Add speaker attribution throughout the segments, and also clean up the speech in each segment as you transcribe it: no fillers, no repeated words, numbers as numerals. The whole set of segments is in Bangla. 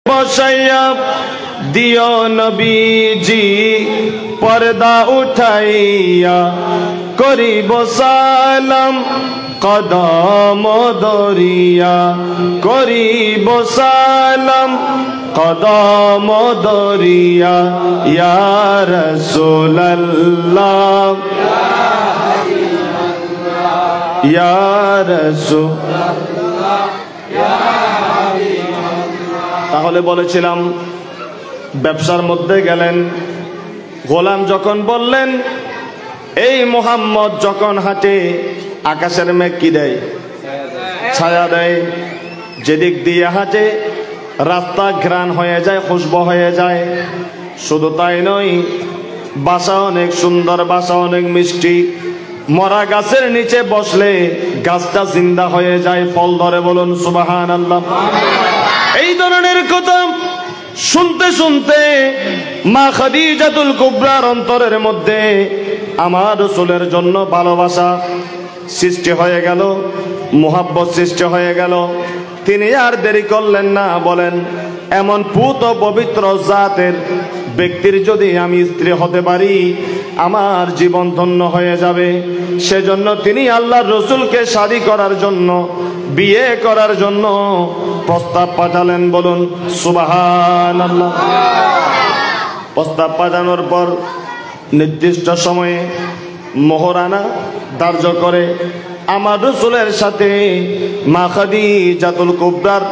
Speaker 1: বসাইয়া দিও নবীজি পর্দা উঠাইয়া করিব সালাম কদম দরিয়া করিব সালাম কদম দরিয়া ইয়া রাসূলুল্লাহ ইয়া রাসূলুল্লাহ। তাহলে বলেছিলাম ব্যবসার মধ্যে গেলেন, গোলাম যখন বললেন এই মুহাম্মদ যখন হাঁটে আকাশের মেঘ কি দেয়? ছায়া দেয়। যেদিক দিয়ে হাঁটে রাস্তা ঘ্রাণ হয়ে যায়, খুশবু হয়ে যায়। শুধু তাই নয়, বাসা অনেক সুন্দর, বাসা অনেক মিষ্টি। মরা গাছের নিচে বসলে গাছটা জিন্দা হয়ে যায়, ফল ধরে। বলুন সুবহানাল্লাহ। এই ধরনের কথা শুনতে শুনতে মা খাদিজাতুল কুবরার অন্তরের মধ্যে আমার রাসূলের জন্য ভালোবাসা সৃষ্টি হয়ে গেল, মুহাব্বত সৃষ্টি হয়ে গেল। তিনি আর দেরি করলেন না, বলেন এমন পুত পবিত্র জাতের ব্যক্তির যদি আমি স্ত্রী হতে পারি আমার জীবন ধন্য হয়ে যাবে। সেজন্য তিনি আল্লাহর রাসূলকে শাদী করার জন্য, বিয়ে করার জন্য প্রস্তাব পাঠালেন। বলুন সুবহানাল্লাহ। প্রস্তাব পাঠানোর পর নির্দিষ্ট সময়ে মোহরানা ধার্য করে আমার রাসূলের সাথে মা খাদিজাতুল কুবরার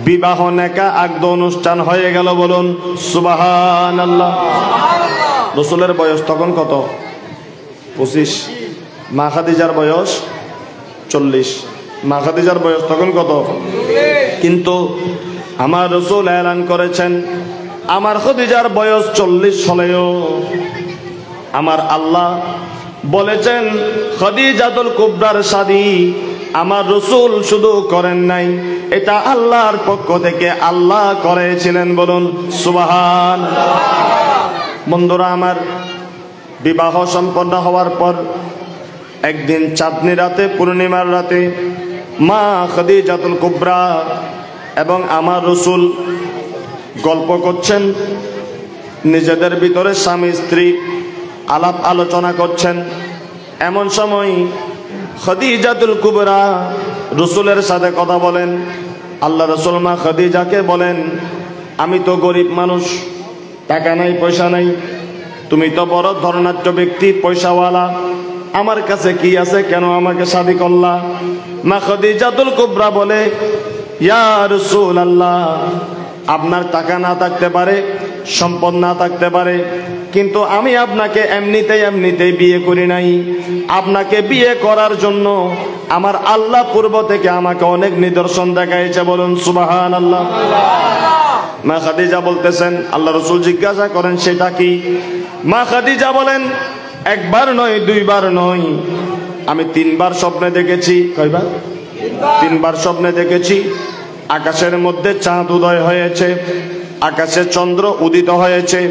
Speaker 1: বিবাহ নেকা আগদ অনুষ্ঠান হয়ে গেল। বলুন সুবহানাল্লাহ। রাসূলের বয়স তখন কত? 25। মা খাদিজার বয়স 40। মা খাদিজার বয়স তখন কত? কিন্তু আমার রাসূল এলান করেছেন আমার খাদিজার বয়স 40 হলেও আমার আল্লাহ বলেছেন খাদিজাতুল কুবরার শাদী আমার রাসূল শুধু করেন নাই, এটা আল্লাহর পক্ষ থেকে আল্লাহ করেছিলেন। বলুন সুবহানাল্লাহ। বন্ধুরা আমার, বিবাহ সম্পন্ন হওয়ার পর একদিন চাঁদনি রাতে, পূর্ণিমার রাতে মা খাদিজাতুল কুবরা এবং আমার রাসূল গল্প করছেন, নিজেদের ভিতরে স্বামী স্ত্রী আলাপ আলোচনা করছেন। এমন সময় খাদিজাতুল কুবরা রাসূলের সাথে কথা বলেন। আল্লাহ রাসূল মা খাদিজাকে বলেন, আমি তো গরিব মানুষ, টাকা নাই, পয়সা নাই, তুমি তো বড় ধর্নাঢ্য ব্যক্তি, পয়সাওয়ালা, আমার কাছে কি আছে, কেন আমাকে শাদী করলা? মা খাদিজাতুল কুবরা বলে, ইয়া রাসূলুল্লাহ, আপনার টাকা না থাকতে পারে, সম্পদ না থাকতে পারে, কিন্তু আমি আপনাকে এমনিতেই বিয়ে করি নাই। আপনাকে বিয়ে করার জন্য আমার আল্লাহ পূর্ব থেকে আমাকে অনেক নিদর্শন দেখাইছে। বলুন সুবহানাল্লাহ। মা খাদিজা বলতেছেন, আল্লাহ রাসূল জিজ্ঞাসা করেন সেটা কি? মা খাদিজা বলেন, একবার নয়, দুইবার নয়, আমি 3 বার স্বপ্নে দেখেছি। কয়বার? 3 বার স্বপ্নে দেখেছি আকাশের মধ্যে চাঁদ উদয় হয়েছে, আকাশে চন্দ্র উদিত হয়েছে।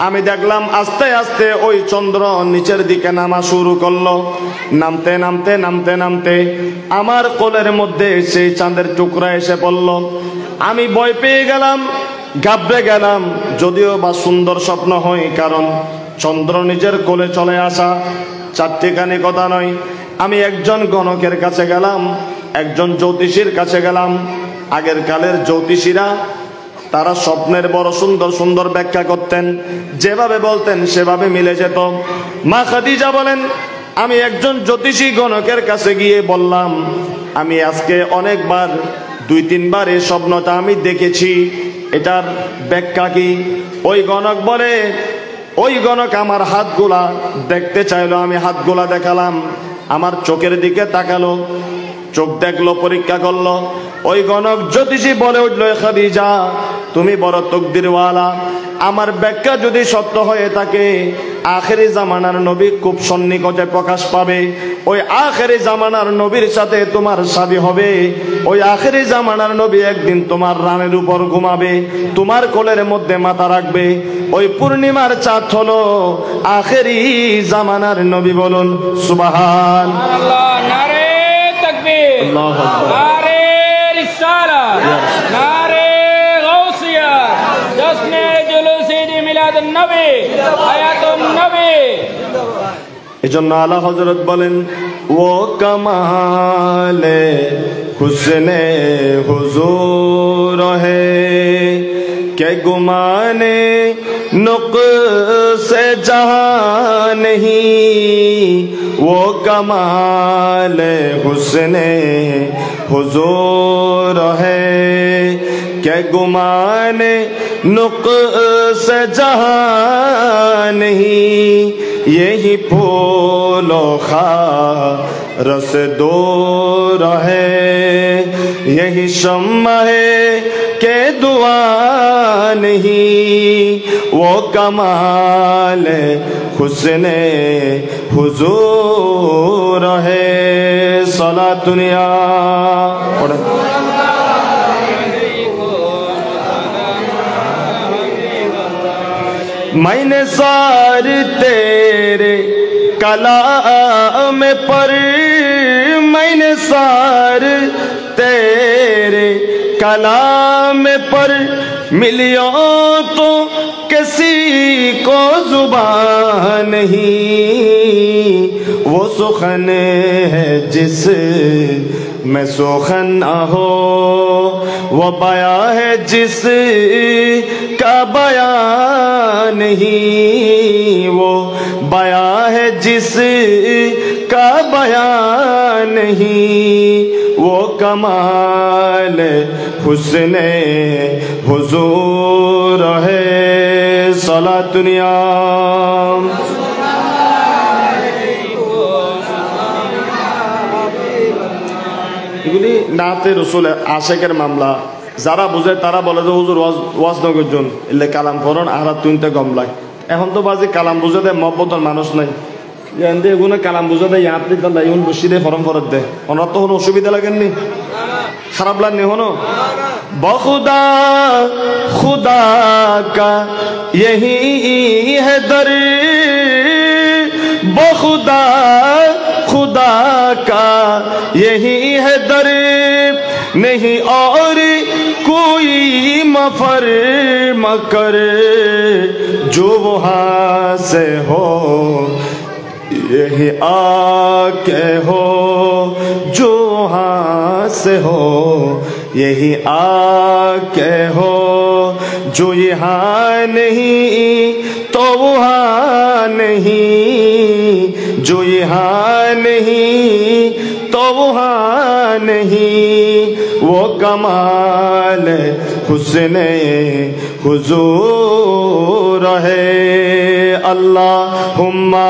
Speaker 1: আমি দেখলাম আস্তে আস্তে ওই চন্দ্র নিচের দিকে নামা শুরু করলো। নামতে নামতে নামতে নামতে আমার কোলের মধ্যে সেই চাঁদের টুকরা এসে পড়ল। আমি ভয় পেয়ে গেলাম, ঘাবড়ে গেলাম। যদিও বা সুন্দর স্বপ্ন হয়, কারণ চন্দ্র নিজের কোলে চলে আসা। 4টিখানি কথা নয়, আমি একজন গণকের কাছে গেলাম, একজন জ্যোতিষীর কাছে গেলাম। আগের কালের জ্যোতিষীরা তারা স্বপ্নের বড় সুন্দর সুন্দর ব্যাখ্যা করতেন, যেভাবে বলতেন সেভাবে মিলে যেত। মা খাদিজা বলেন, আমি একজন জ্যোতিষী গণকের কাছে গিয়ে বললাম, আমি আজকে অনেকবার, 2-3 বার এই স্বপ্নটা আমি দেখেছি, এটার ব্যাখ্যা কি? ওই গণক বলে, ওই গণক আমার হাতগুলা দেখতে চাইলো। আমি হাতগুলা দেখালাম, আমার চোখের দিকে তাকালো, চোখ দেখলো, পরীক্ষা করলো। ওই গণক জ্যোতিষী বলে উঠল, খাদিজা তুমি বড় তকদিরওয়ালা, আমার ব্যাখ্যা যদি সত্য হয়ে থাকে আখেরি জামানার নবী খুব সন্নিকটে প্রকাশ পাবে। ওই আখেরি জামানার নবীর সাথে তোমার শাদী হবে। ওই আখেরি জামানার নবী একদিন তোমার রানের উপর ঘুমাবে, তোমার কোলের মধ্যে মাথা রাখবে। ওই পূর্ণিমার চাঁদ হলো আখেরি জামানার নবী। বলুন সুবহানাল্লাহ।
Speaker 2: নারে তাকবীর, নারে রিসালাত, নারে গাউসিয়া, নবী হায়াতুন নবী।
Speaker 1: এজন্য আলা হযরত বলেন ও কামালে হুসনে হুজুর হে কে গুমানে নুকসে জাহান नहीं वो कमाल हुस्ने हुजूर है के गुमान नुक्स जहां नहीं यही फूलो खारस दूर है यही शम्मा है के दुआ नहीं वो कमाल हुस्ने हुजूर है सला दुनिया मैंने सार तेरे कलाम पर मैंने सार तेरे कलाम पर मिलियों तो किसी को जुबान नहीं वो सुखन है जिस में सुखन न हो वो बया है जिस का बया नहीं वो बया है जिस का बया नहीं वो कमाल हुस्ने हुजूर है सला दुनिया এগুলি নাতে রসুল আশেকের মামলা যারা বুঝে তারা বলে যে হুজুর ওয়াজ নগরজন এলে কালাম ফরন আর তুইতে গমলায় এখন তো বাজি কালাম বুঝে দেয় মহব্বতের মানুষ নাই এখানে এগুলো কালাম বুঝে দেয় ইয়াত্রী দাল্লা ইউন বসি দেয় ফরম ফরত দেয় ওনার তো কোনো অসুবিধা লাগেননি খারাপ লাগনি হনো বখুদা খুদা কা यही है दर बखुदा खुदा का यही है दर नहीं और कोई मफर मकर जो वहाँ से हो यही आके हो जो वहाँ से हो यही आके हो जो यहाँ नहीं तो वहाँ नहीं जो यहाँ नहीं तो वहाँ नहीं वो कमाल हुस्ने हुजूर है अल्लाहुम्मा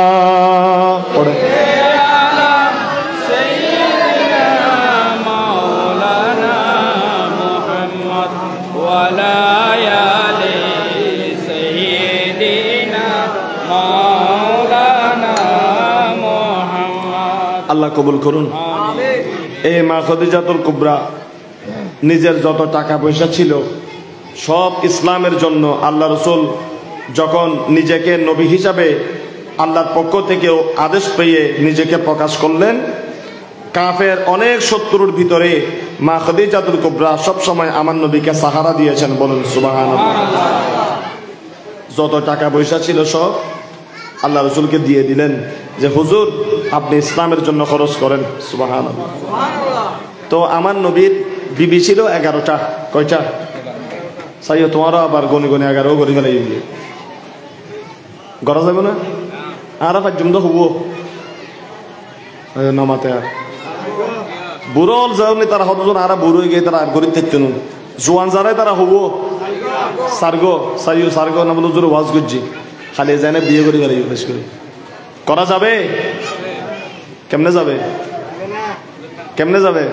Speaker 1: আল্লাহ কবুল করুন এই মা খাদিজাতুল কুবরা নিজের যত টাকা পয়সা ছিল সব ইসলামের জন্য আল্লাহ রসুল যখন নিজেকে নবী হিসাবে আল্লাহর পক্ষ থেকে আদেশ পেয়ে নিজেকে প্রকাশ করলেন কাফের অনেক শত্রুর ভিতরে মা খাদিজাতুল কুবরা সব সময় আমার নবীকে সাহারা দিয়েছেন বলুন সুবহানাল্লাহ যত টাকা পয়সা ছিল সব আল্লাহ রসুলকে দিয়ে দিলেন যে হুজুর আপনি ইসলামের জন্য খরচ করেন সুবহানাল্লাহ তো আমার নবীর বিবি ছিল 11টা কয়টা সাইও তোমারও আবার গনি গনি 11 গনি গনি গড়া যাবে না আর পাঁচজন তো হবো নামাতে আর বুড়োল যাওনি তারা হতজন আর বুড়ো হয়ে গিয়ে তারা আর গরিব থাকতেন জোয়ান যারাই তারা হবো সার্গো সাইও সার্গো না বলে জোর ওয়াজ করছি খালি যায় না বিয়ে করে গেলে বেশ করে করা যাবে কেমনে যাবে কেমনে যাবে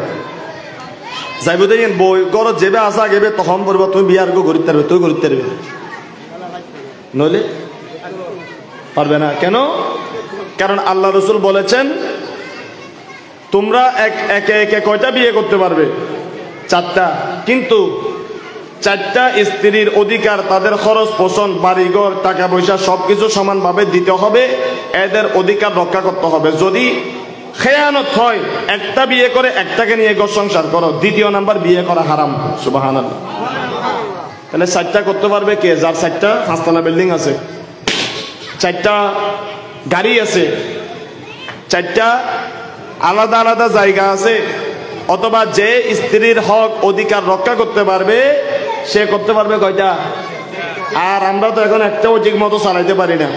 Speaker 1: যাইব দেখেন বই ঘর যেবে আসা গেবে তখন বলবো তুমি বিয়ার গো গরিব তারবে তুই গরিব তারবে নইলে পারবে না কেন কারণ আল্লাহ রসুল বলেছেন তোমরা একে একে কয়টা বিয়ে করতে পারবে 4টা কিন্তু 4টা স্ত্রীর অধিকার তাদের খরচ পোষণ বাড়িঘর টাকা পয়সা সবকিছু সমানভাবে দিতে হবে এদের অধিকার রক্ষা করতে হবে যদি খেয়ানত হয় একটা বিয়ে করে একটাকে নিয়ে ঘর সংসার করো দ্বিতীয় নাম্বার বিয়ে করা হারাম সুবহানাল্লাহ তাহলে 4টা করতে পারবে কে যার 4টা 5তলা বিল্ডিং আছে চারটা গাড়ি আছে, চারটা আলাদা আলাদা জায়গা আছে, অথবা যে স্ত্রীর হক অধিকার রক্ষা করতে পারবে সে করতে পারবে কয়টা? আর আমরা তো এখন একটাও ঠিক মতো চালাইতে পারি না,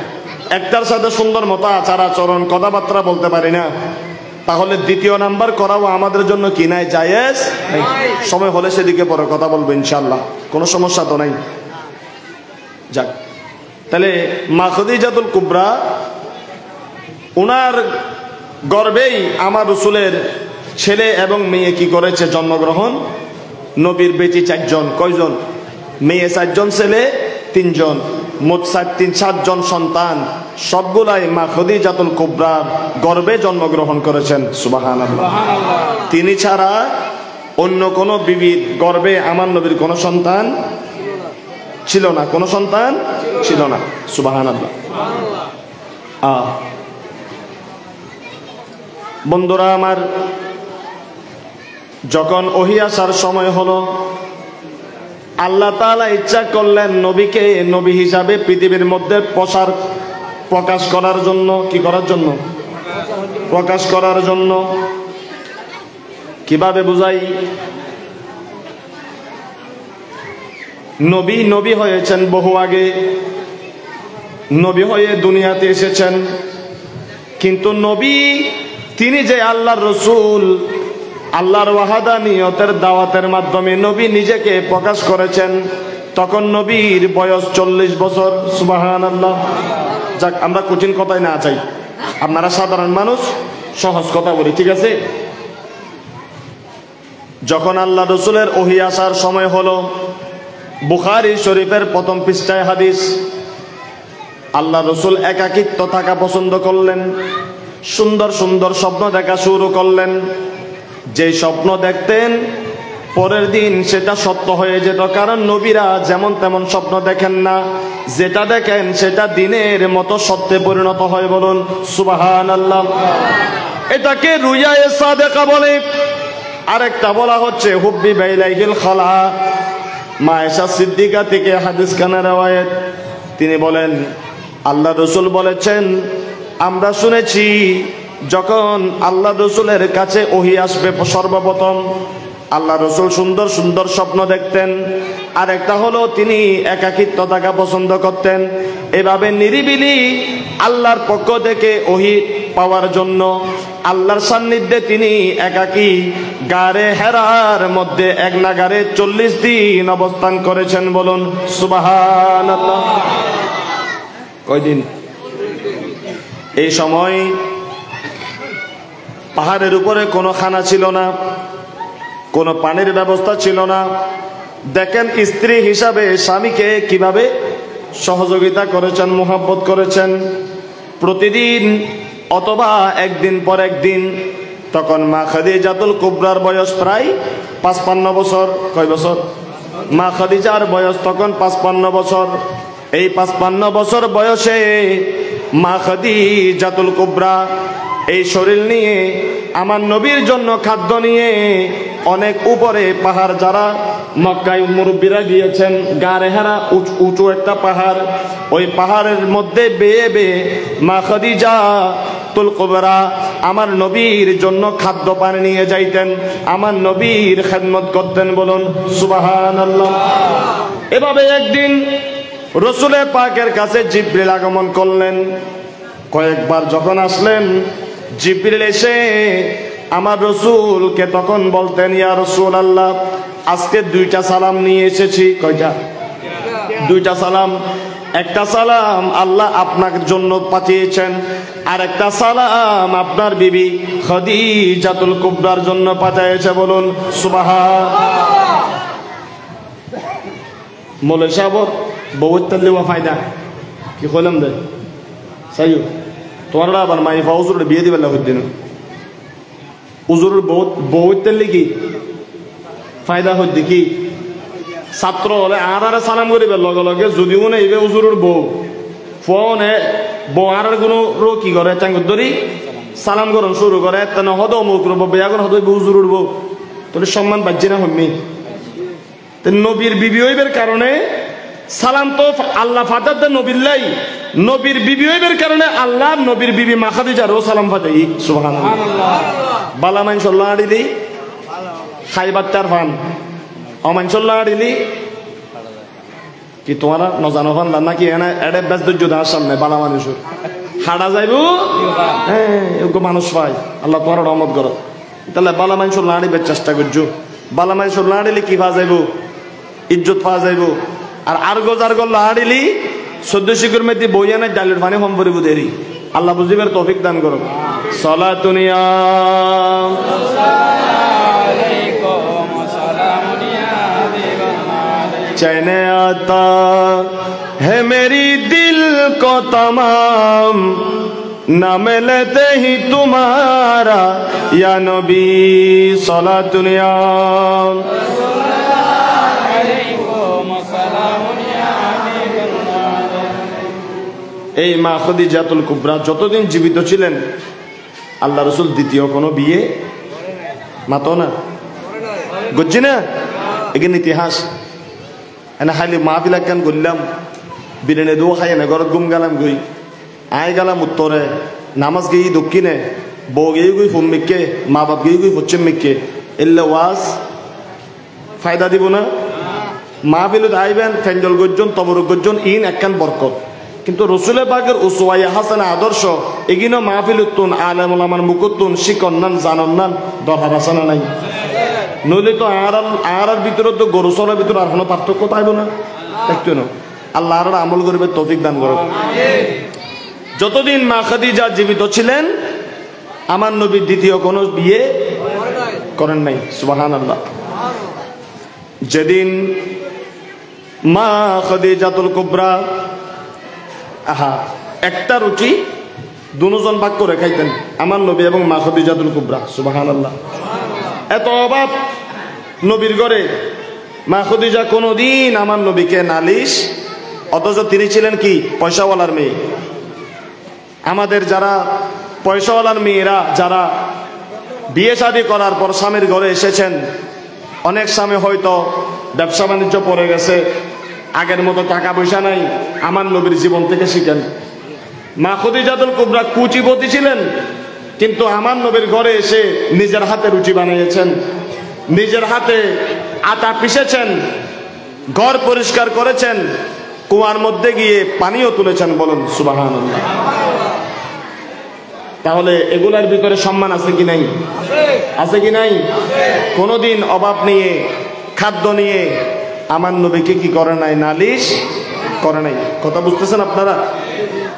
Speaker 1: একটার সাথে সুন্দর মতো আচার আচরণ কথাবার্তা বলতে পারি না, তাহলে দ্বিতীয় নাম্বার করাও আমাদের জন্য কি নাই? জায়েজ নাই। সময় হলে সেদিকে পরে কথা বলবো ইনশাআল্লাহ, কোনো সমস্যা তো নাই। যাক, তাহলে মা খাদিজাতুল কুবরা উনার গর্ভেই আমার রাসূলের ছেলে এবং মেয়ে কি করেছে? জন্মগ্রহণ। নবীর বেটি 4 জন, কয়জন? মেয়ে 4 জন, ছেলে 3 জন, মোট 7 জন সন্তান, সবগুলাই মা খাদিজাতুল কুবরার গর্ভে জন্মগ্রহণ করেছেন। সুবহানাল্লাহ। তিনি ছাড়া অন্য কোন বিবির গর্ভে আমার নবীর কোন সন্তান ছিল না, কোন সন্তান ছিল না। সুবহানাল্লাহ। বন্ধুরা আমার, যখন ওহী আসার সময় হলো, আল্লাহ তাআলা ইচ্ছা করলেন নবীকে নবী হিসাবে পৃথিবীর মধ্যে প্রকাশ করার জন্য। কি করার জন্য? প্রকাশ করার জন্য। কিভাবে বুঝাই? নবী হয়েছেন বহু আগে, নবী হয়ে দুনিয়াতে এসেছেন, কিন্তু নবী তিনি যে আল্লাহর রাসূল, আল্লাহর ওয়াহাদানিয়তের দাওয়াতের মাধ্যমে নবী নিজেকে প্রকাশ করেছেন, তখন নবীর বয়স 40 বছর। সুবহানাল্লাহ। যাক, আমরা কঠিন কথায় না চাই, আপনারা সাধারণ মানুষ, সহজ কথা বলি, ঠিক আছে? যখন আল্লাহ রাসূলের ওহী আসার সময় হলো, বুখারী শরীফের প্রথম পৃষ্ঠায় হাদিস, আল্লাহ রাসূল একাকিত্ব থাকা পছন্দ করলেন, সুন্দর সুন্দর স্বপ্ন দেখা শুরু করলেন। যে স্বপ্ন দেখতেন পরের দিন সেটা সত্য হয়ে যেত, কারণ নবীরা যেমন তেমন স্বপ্ন দেখেন না, যেটা দেখেন সেটা দিনের মতো সত্যে পরিণত হয়। বলুন সুবহানাল্লাহ। এটাকে রুয়ায়ে সাদেকা বলে, আরেকটা বলা হচ্ছে হুব্বি বাইলাইহিল খালা। মা আয়েশা সিদ্দিকা থেকে হাদিস কানা রওয়ায়াত, তিনি বলেন আল্লাহ রাসূল বলেছেন, আমরা শুনেছি যখন আল্লাহ রাসূলের কাছে ওহী আসবে সর্বপ্রথম আল্লাহ রাসূল সুন্দর সুন্দর স্বপ্ন দেখতেন, আর একটা হলো তিনি একাকিত্ব থাকা পছন্দ করতেন। এভাবে নিরিবিলি আল্লাহর পক্ষ থেকে ওহী পাওয়ার জন্য আল্লাহর সান্নিধ্যে তিনি একাকী গারে হেরার মধ্যে এক নাগারে 40 দিন অবস্থান করেছেন। বলুন সুবহানাল্লাহ। কয়দিন? এই সময় পাহাড়ের উপরে কোনো খানা ছিল না, কোনো পানির ব্যবস্থা ছিল না। দেখেন স্ত্রী হিসাবে স্বামীকে কিভাবে সহযোগিতা করেছেন, মোহাব্বত করেছেন প্রতিদিন অথবা একদিন পর একদিন। তখন মা খাদিজাতুল কুবরার বয়স প্রায় 55 বছর। কয় বছর? মা খাদিজার বয়স তখন 55 বছর। এই 55 বছর বয়সে মা খাদিজাতুল কুবরা এই শরীর নিয়ে আমার নবীর জন্য খাদ্য নিয়ে অনেক উপরে পাহাড়, যারা মক্কায় মুরব্বীরা গিয়েছেন, গারে হেরা উঁচু একটা পাহাড়, ওই পাহাড়ের মধ্যে বেয়ে বেয়ে মা খাদিজাতুল কুবরা আমার নবীর জন্য খাদ্য পানি নিয়ে যাইতেন, আমার নবীর খেদমত করতেন। বলুন সুবহানাল্লাহ। এভাবে একদিন রাসূলে পাকের কাছে জিবরিল আগমন করলেন। কয়েকবার যখন আসলেন, জিবরিল এসে আমার রাসূলকে তখন বলতেন, ইয়া রাসূলুল্লাহ, আজকে 2টা সালাম নিয়ে এসেছি। কয়টা? 2টা সালাম। একটা সালাম আল্লাহ আপনার জন্য পাঠিয়েছেন, আর একটা সালাম আপনার বিবি খাদিজাতুল কুবরার জন্য পাঠিয়েছে। বলুন সুবহানাল্লাহ। মৌলানা সাহেব বহুত তাল্লিওয়া ফায়দা কি কইলাম দে সাইয়ো তোমরা আবার মাই ফাউজুর বিয়ে দিবেন না হদিন উজুরের বহুত তাল্লি কি ফায়দা হদ্দি কি ছাত্র হলে আর সালাম করিবে লগে লগে যদি মনে এইবে উজুরের বউ ফোনে বউ আর কোনো রো কি করে চাঙ্গুর ধরি সালাম করন শুরু করে তেন হদ মুখ রব বেয়াগন হদ উজুরের বউ তোর সম্মান বাজ্যে না হম্মি নবীর বিবি হইবের কারণে সালাম তো আল্লাহ ফাটার দে নবীল্লাই, নবীর বিবি হইবের কারণে আল্লাহ নবীর বিবি মা খাদিজারও সালাম ফাটাই। সুবহানাল্লাহ। বালা মানসল্লাহ আড়িলি খাইবার তার ফান অমানসল্লাহ আড়িলি কি তোমারা নজানো ফান নাকি এনে এডে বেশ দুর্যোধনের সামনে বালা মানুষের হাড়া যাইব। হ্যাঁ এগুলো মানুষ পাই, আল্লাহ তোমার রহমত করো। তাহলে বালা মানসল্লাহ আড়িবার চেষ্টা করছো। বালা মানসল্লাহ আড়িলি কি পা যাইব? ইজ্জত পা যাইব। আর গো লাড়িলি 14 শিকুর মেদি বইয়া নাই ডালের পানি কম পরিব দেরি। আল্লাহ বুঝিবার তৌফিক দান করো। সালাতুনিয়া चैने आता है मेरी दिल को तमाम, ना मिलते ही तुम्हारा या नबी सलातुनिया। এই মা খাদিজাতুল কুবরা যতদিন জীবিত ছিলেন আল্লাহ রসুল দ্বিতীয় কোনো বিয়ে মাতো না, বুঝছি না? এখানে ইতিহাস এনে খাইলে মাহফিল একখান করলাম, বিরিয়ানি দু খাই এনে ঘরত ঘুম গেলাম গই, আয় গেলাম উত্তরে, নামাজ গিয়ে দক্ষিণে, বউ গিয়ে গই ফুম মিককে, মা বাপ গিয়ে গই পশ্চিম মিককে, এলে ওয়াজ ফায়দা দিব না? মাহফিলত আইবেন ফেঞ্জল গর্জন তবরক গর্জন ইন একখান বরকত। কিন্তু রসুলে পাকের উসওয়া হাসানা আদর্শ এগিনো মাহফিলুত্তুন আলেম ওলামার মুকুত্তুন শিকন্নান জানন্নান দরকার আছে না নাই? নইলে তো আর ভিতরে তো গরু চলার ভিতরে আর কোনো পার্থক্য পাইব না, দেখতো না। আল্লাহ আর আমল করবে তৌফিক দান করো। যতদিন মা খাদিজা জীবিত ছিলেন আমার নবী দ্বিতীয় কোনো বিয়ে করেন নাই। সুবহানাল্লাহ। যেদিন মা খাদিজাতুল কুবরা একটা রুটি দুজন ভাগ করে খাইতেন আমার নবী এবং মা খাদিজাতুল কুবরা। সুবহানাল্লাহ। এত অভাব নবীর ঘরে, মা খাদিজা কোনোদিন আমার নবীকে নালিশ, অথচ তিনি ছিলেন কি পয়সাওয়ালার মেয়ে। আমাদের যারা পয়সাওয়ালার মেয়েরা যারা বিয়ে শাদী করার পর স্বামীর ঘরে এসেছেন, অনেক স্বামী হয়তো ব্যবসা বাণিজ্য পড়ে গেছে, আগের মতো টাকা পয়সা নাই, আমার নবীর জীবন থেকে শিখেন। মা খাদিজাতুল কুবরা কুচিপতি ছিলেন, কিন্তু আমার নবীর ঘরে এসে নিজের হাতে রুটি বানিয়েছেন, নিজের হাতে আটা পিষেছেন, ঘর পরিষ্কার করেছেন, কুয়ার মধ্যে গিয়ে পানিও তুলেছেন। বলুন সুবহানাল্লাহ। তাহলে এগুলার ভিতরে সম্মান আছে কি নাই? আছে কি নাই? কোনোদিন অভাব নিয়ে খাদ্য নিয়ে আমার নবীকে কি করে নাই? নালিশ করে নাই। কথা বুঝতেছেন আপনারা?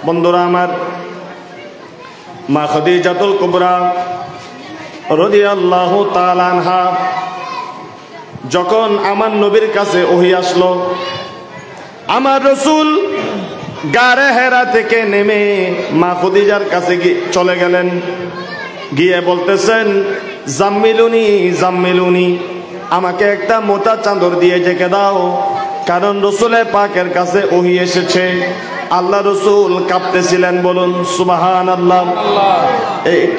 Speaker 1: বন্ধুরা আমার, মা খাদিজাতুল কুবরা রাদিয়াল্লাহু তাআলা আনহা যখন আমার নবীর কাছে ওহী আসলো, আমার রাসূল গারে হেরা থেকে নেমে মা খাদিজার কাছে চলে গেলেন, গিয়ে বলতেছেন জাম্মিলুনি জাম্মিলুনি, আমাকে একটা মোটা চাদর দিয়ে ঢেকে দাও, কারণ রাসূলের পাকের কাছে ওহী এসেছে। আল্লাহ রাসূল কাঁপতেছিলেন। বলুন সুবহানাল্লাহ।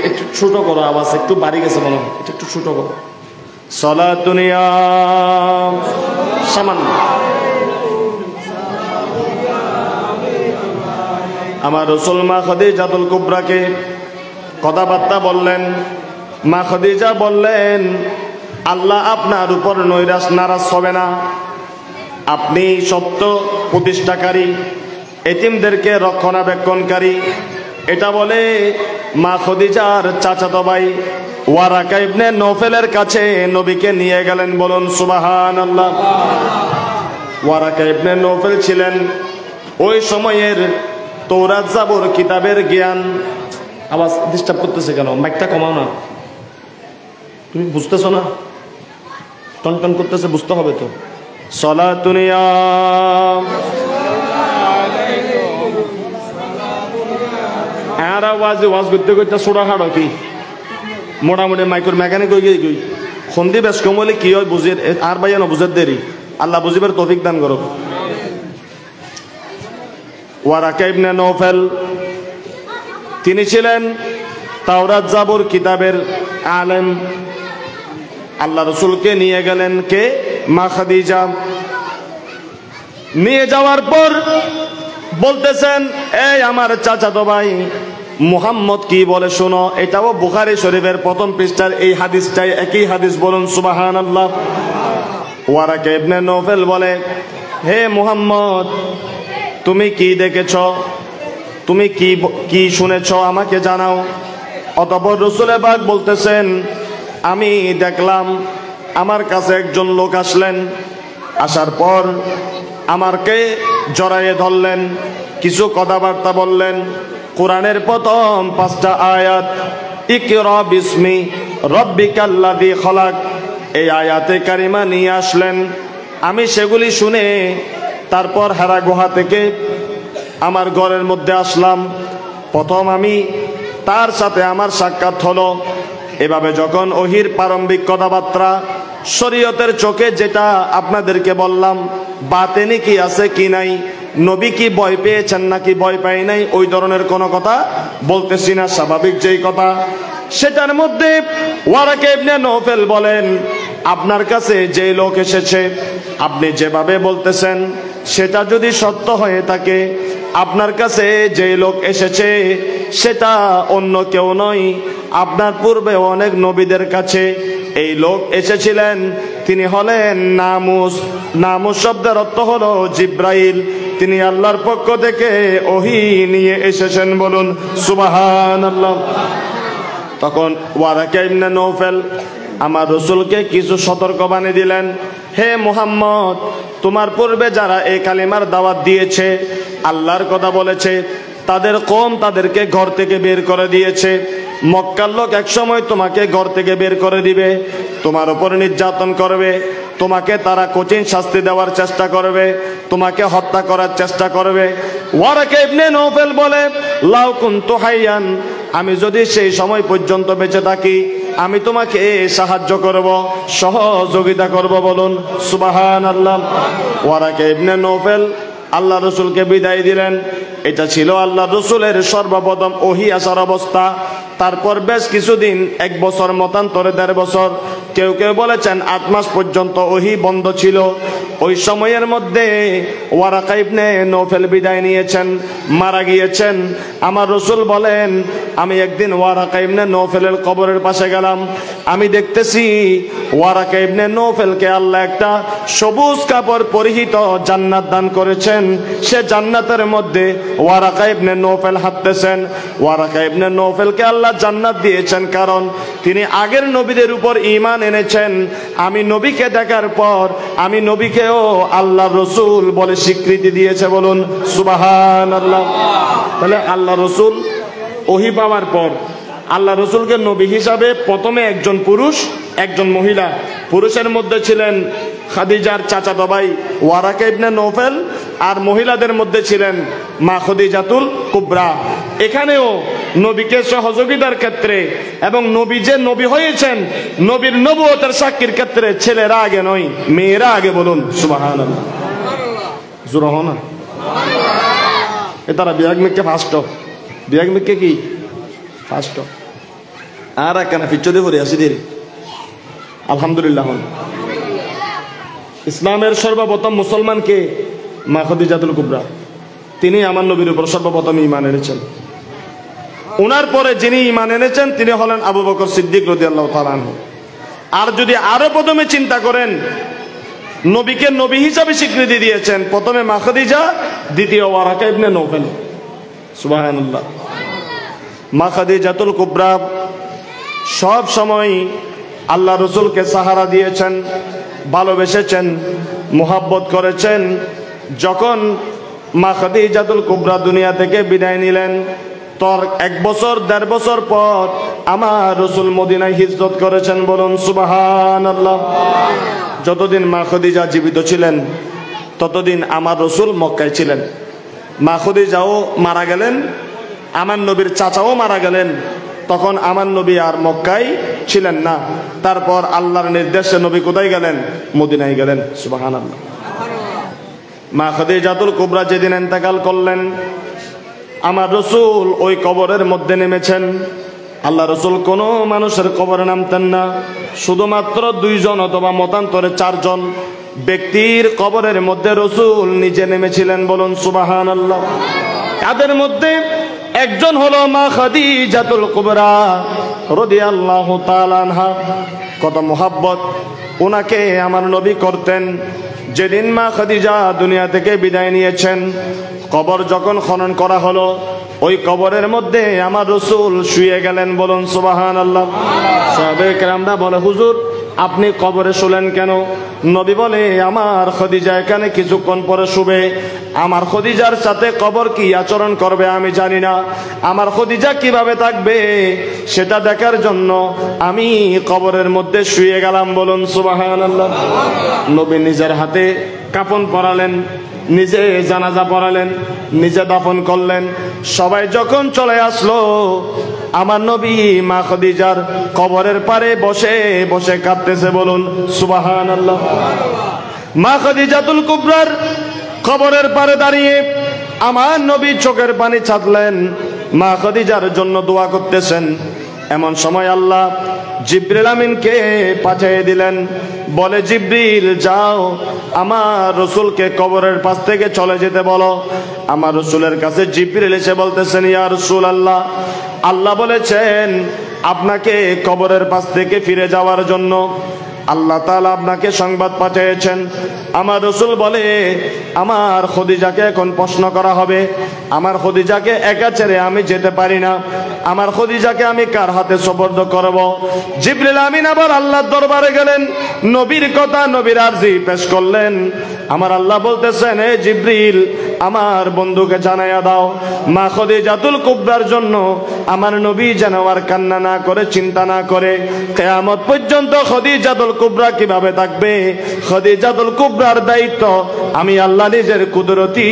Speaker 1: একটু ছোট করো আওয়াজ, একটু বাড়ি গেছে বলো, এটা একটু ছোট করো। সালাতুনিয়া সামান্য। আমার রাসূল মা খাদিজাতুল কুবরাকে কথাবার্তা বললেন। মা খাদিজা বললেন, আল্লাহ আপনার উপর নৈরাশ নারাজ হবে না, আপনি সত্য প্রতিষ্ঠাকারী, এতিমদেরকে রক্ষণাবেক্ষণকারী। এটা বলে মা খাদিজার চাচাতো ভাই ওয়ারাকা ইবনে নওফেলের কাছে নবীকে নিয়ে গেলেন। বলুন সুবহানাল্লাহ। ওয়ারাকা ইবনে নওফেল ছিলেন ওই সময়ের তৌরাত জাবুর কিতাবের জ্ঞান। আওয়াজ ডিস্টার্ব করতেছে কেন? মাইকটা কমাও না, তুমি বুঝতেছো না? টন টন করতেছে, বুঝতে হবে তো। সালাতুনিয়া আর আওয়াজ ওয়াজ করতে করতে ছোড়া হাড় কি মোটামুটি মাইকের মেকানিক হয়ে গিয়ে সন্ধি বেশ কম হলে কি হয় বুঝে আর ভাইয়া না বুঝার দেরি। আল্লাহ বুঝিবার তৌফিক দান করো। ওয়ারাকা ইবনে নওফেল তিনি ছিলেন তাওরাত জাবুর কিতাবের আলেম। আল্লাহ রাসূলকে নিয়ে গেলেন কে? মা খাদিজা। নিয়ে যাওয়ার পর বলতেছেন, এই আমার চাচাতো ভাই মুহাম্মদ কি বলে শোনো। এটাও বুখারী শরীফের প্রথম পৃষ্ঠার এই হাদিসটাই, একই হাদিস, বলুন সুবহানাল্লাহ। ওয়ারাকা ইবনে নওফেল বলে, হে মুহাম্মদ, তুমি কি দেখেছ, তুমি কি শুনেছ, আমাকে জানাও। অতঃপর রাসূল পাক বলতেছেন, আমি দেখলাম আমার কাছে একজন লোক আসলেন, আসার পর আমাকে জড়াইয়ে ধরলেন, কিছু কথাবার্তা বললেন। কোরআনের প্রথম 5টা আয়াত, ইকরা বিসমি রব্বিকাল্লাযী খলাক, এই আয়াতে কারিমা নিয়ে আসলেন। আমি সেগুলি শুনে তারপর হেরা গুহা থেকে আমার ঘরের মধ্যে আসলাম। প্রথম আমি তার সাথে আমার সাক্ষাৎ হলো। এভাবে যখন ওহির প্রারম্ভিক কথাবার্তা, শরীয়তের চোখে যেটা আপনাদেরকে বললাম, বাতেনি কি আছে কি নাই, নবী কি ভয় পেয়েছেন নাকি ভয় পাই নাই, ওই ধরনের কোনো কথা বলতেছি না, স্বাভাবিক যেই কথা সেটার মধ্যে ওয়ারাকা ইবনে নওফেল বলেন, আপনার কাছে যে লোক এসেছে, আপনি যেভাবে বলতেছেন সেটা যদি সত্য হয়ে থাকে, আপনার কাছে যে লোক এসেছে সেটা অন্য কেউ নয়, আপনার পূর্বে অনেক নবীদের কাছে এই লোক এসেছিলেন, তিনি হলেন নামুস। নামুস শব্দের অর্থ হলো জিব্রাইল, তিনি আল্লাহর পক্ষ থেকে ওহী নিয়ে এসেছেন, বলুন সুবহানাল্লাহ। তখন ওয়ারাকা ইবনে নওফেল আমার রাসূলকে কিছু সতর্কবাণী দিলেন, হে মুহাম্মদ, তোমার পূর্বে যারা এই কালিমার দাওয়াত দিয়েছে, আল্লাহর কথা বলেছে, তাদের কওম তাদেরকে ঘর থেকে বের করে দিয়েছে। মক্কার লোক একসময় তোমাকে ঘর থেকে বের করে দিবে, তোমার উপর নির্যাতন করবে, তোমাকে তারা কঠিন শাস্তি দেওয়ার চেষ্টা করবে, তোমাকে হত্যা করার চেষ্টা করবে। ওয়ারাকা ইবনে নওফেল বলে, লাউ কুনতু হাইয়ান, আমি যদি সেই সময় পর্যন্ত বেঁচে থাকি, আমি তোমাকে সাহায্য করব, সহযোগিতা করব, বলুন সুবহানাল্লাহ। ওয়ারাকা ইবনে নওফেল আল্লাহ রসুলকে বিদায় দিলেন। এটা ছিল আল্লাহ রসুলের সর্বপ্রথম ওহী আসার অবস্থা। তারপর বেশ কিছুদিন, 1 বছর, মতান্তরে 1.5 বছর, কেউ কেউ বলেছেন 8 মাস পর্যন্ত ওহী বন্ধ ছিল। ওই সময়ের মধ্যে ওয়ারাকা ইবনে নওফেল বিদায় নিয়েছেন, মারা গিয়েছেন। আমার রসুল বলেন, আমি একদিন ওয়ারাকা ইবনে নওফেলের কবরের পাশে গেলাম, আমি দেখতেছি ওয়ারাকা ইবনে নওফেলকে আল্লাহ একটা সবুজ কাপড় পরিহিত জান্নাত দান করেছেন। সে জান্নাতের মধ্যে ওয়ারাকা ইবনে নওফেল হাঁটতেছেন। ওয়ারাকা ইবনে নওফেলকে আল্লাহ জান্নাত দিয়েছেন কারণ তিনি আগের নবীদের উপর ঈমান এনেছেন। আমি নবীকে দেখার পর আমি নবীকেও আল্লাহ রসুল বলে স্বীকৃতি দিয়েছে, বলুন সুবহানাল্লাহ। তাহলে আল্লাহ রসুল ওহী পাওয়ার পর আল্লাহ রসুলকে নবী হিসাবে প্রথমে একজন পুরুষ, একজন মহিলা। পুরুষের মধ্যে ছিলেন খাদিজার চাচাতো ভাই ওয়ারাকা ইবনে নওফেল, আর মহিলাদের মধ্যে ছিলেন মা খদিজাতুল কুবরা। এখানেও নবীকে সহযোগিতার ক্ষেত্রে এবং নবী যে নবী হয়েছেন, নবীর নবুয়তের সাক্ষীর ক্ষেত্রে ছেলেরা আগে নয়, মেয়েরা আগে, বলুন সুবহানাল্লাহ। জোরা হো না, এ তারা বিয়াগ মেকে ফার্স্ট, বিয়াগ মেকে কি ফার্স্ট, আর একখানা পিছনে পড়ে আসি দেরি। আলহামদুলিল্লাহ, ইসলামের সর্বপ্রথম মুসলমানকে মা খদিজাতুল কুবরা, তিনি আমার নবীর উপর সর্বপ্রথম ঈমান এনেছেন। ওনার পরে যিনি ঈমান এনেছেন তিনি হলেন আবু বকর সিদ্দিক রাদিয়াল্লাহু তাআলা আনহু। আর যদি আরো প্রথমে চিন্তা করেন, নবীকে নবী হিসাবে স্বীকৃতি দিয়েছেন প্রথমে মা খদিজা, দ্বিতীয় ওয়ারাকা ইবনে নওফেল। সুবহানাল্লাহ। মা খদিজাতুল কুবরা সব সময় আল্লাহ রসুলকে সাহারা দিয়েছেন, ভালোবেসেছেন, মুহাব্বত করেছেন। যখন মা খদিজাতুল কুবরা দুনিয়া থেকে বিদায় নিলেন, তোর 1 বছর 1.5 বছর পর আমার রসুল মদিনায় হিজরত করেছেন, বলুন সুবহানাল্লাহ। যতদিন মা খদিজা জীবিত ছিলেন ততদিন আমার রসুল মক্কায় ছিলেন। মা খদিজাও মারা গেলেন, আমার নবীর চাচাও মারা গেলেন, তখন আমার নবী আর মক্কায় ছিলেন না। তারপর আল্লাহর নির্দেশে নবী কোথায় গেলেন? মদিনায় গেলেন। সুবহানাল্লাহ। মা খদিজাতুল কুবরা যেদিন ইন্তেকাল করলেন, আমার রসুল ওই কবরের মধ্যে নেমেছেন। আল্লাহ রসুল কোনো মানুষের কবরে নামতেন না, শুধুমাত্র 2 জন অথবা মতান্তরে 4 জন ব্যক্তির কবরের মধ্যে রাসূল নিজে নেমেছিলেন, বলুন সুবহানাল্লাহ। তাদের মধ্যে একজন হলো মা খাদিজাতুল কুবরা রাদিয়াল্লাহু তাআলা আনহা। কত মোহাব্বত ওনাকে আমার নবী করতেন। যেদিন মা খাদিজা দুনিয়া থেকে বিদায় নিয়েছেন, কবর যখন খনন করা হলো, ওই কবরের মধ্যে আমার রাসূল শুয়ে গেলেন, বলুন সুবহানাল্লাহ। সাহাবায়ে কেরামরা বলে, হুজুর আপনি কবরে শুলেন কেন? নবী বলে, আমার খাদিজা এখানে কিছুক্ষণ পরে শুবে। আমার খাদিজার সাথে কবর কি আচরণ করবে আমি জানি না। আমার খাদিজা কিভাবে থাকবে সেটা দেখার জন্য আমি কবরের মধ্যে শুয়ে গেলাম, বলুন সুবহানাল্লাহ। নবী নিজের হাতে কাফন পরালেন, নিজে জানাজা পড়ালেন, নিজে দাফন করলেন। সবাই যখন চলে আসলো, আমার নবী মা খাদিজার কবরের পারে বসে বসে কাঁদতেছে, বলুন সুবহানাল্লাহ। মা খাদিজাতুল কুবরার কবরের পারে দাঁড়িয়ে আমার নবী চোখের পানি ছাড়লেন, মা খাদিজার জন্য দোয়া করতেছেন। এমন সময় আল্লাহ জিবরিল আমিনকে পাঠিয়ে দিলেন, বলে, জিবরিল যাও আমার রাসূলকে কবরের পাশ থেকে চলে যেতে বলো। আমার রাসূলের কাছে জিবরিল এসে বলতেছেন, ইয়া রাসূলুল্লাহ, আল্লাহ বলেছেন আপনাকে কবরের পাশ থেকে ফিরে যাওয়ার জন্য। আল্লাহ তাআলা আপনাকে সংবাদ পাঠিয়েছেন। আমার রাসূল বলে, আমার খাদিজাকে এখন প্রশ্ন করা হবে। আমার খাদিজাকে একা ছেড়ে আমি যেতে পারি না। আমার খাদিজাকে আমি কার হাতে সুপর্দ করব? জিবরিল আমিন আবার আল্লাহর দরবারে গেলেন, নবীর কথা, নবীর আরজি পেশ করলেন। আমার আল্লাহ বলতেছেন, হে জিবরিল, আমার বন্ধুকে জানাইয়া দাও মা খাদিজাতুল কুবরার জন্য আমার নবী যেন আর কান্না না করে, চিন্তা না করে। কিয়ামত পর্যন্ত খাদিজাতুল কুবরা কিভাবে থাকবে, খাদিজাতুল কুবরার দায়িত্ব আমি আল্লাহ নিজের কুদরতি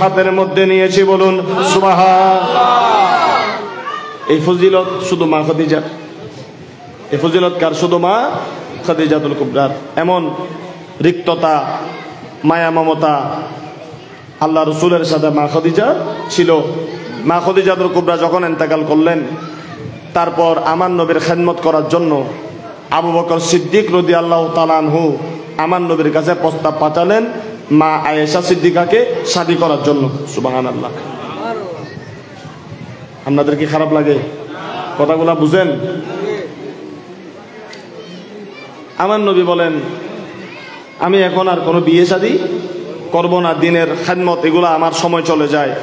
Speaker 1: হাতের মধ্যে নিয়েছি, বলুন সুবহানাল্লাহ। এই ফজিলত শুধু মা খাদিজার। এই ফজিলত কার? শুধু মা খাদিজাতুল কুবরার। এমন রিক্ততা, মায়া, মমতা আল্লাহ রাসূলের সাথে মা খাদিজা ছিল। মা খাদিজাতুল কুবরা যখন ইন্তেকাল করলেন, তারপর আমার নবীর খেদমত করার জন্য আবু বকর সিদ্দিক রাদিয়াল্লাহু তাআলা আনহু আমার নবীর কাছে প্রস্তাব পাঠালেন মা আয়েশা সিদ্দিকাকে শাদী করার জন্য। সুবহানাল্লাহ। আপনাদের কি খারাপ লাগে? কথাগুলা বুঝেন? আমার নবী বলেন, আমি এখন আর কোনো বিয়ে শাদী করব না, দিনের খেদমত এগুলা আমার সময় চলে যায়।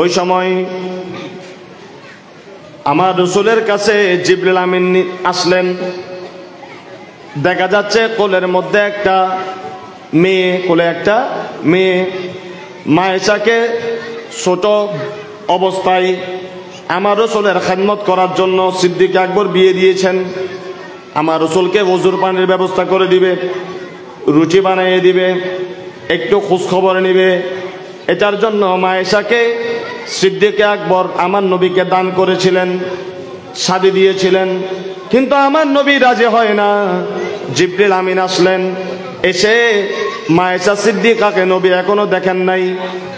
Speaker 1: ওই সময় আমার রাসূলের কাছে জিবরিল আমিন আসলেন। দেখা যাচ্ছে কোলের মধ্যে একটা মেয়ে, কোলে একটা মেয়ে। মা আয়েশাকে ছোট অবস্থায় আমার রাসূলের খেদমত করার জন্য সিদ্দিক আকবর বিয়ে দিয়েছেন। আমার রাসূলকে ওযুর পানির ব্যবস্থা করে দিবে, রুচি বানিয়ে দিবে, একটু খোঁজ খবর নিবে। এটার জন্য মা আয়েশাকে সিদ্দিক আকবর আমার নবীকে দান করেছিলেন, শাদী দিয়েছিলেন। কিন্তু আমার নবী রাজি হয় না। জিবরিল আমিন আসলেন, এসে মা আয়েশা সিদ্দিকাকে নবী এখনো দেখেন নাই।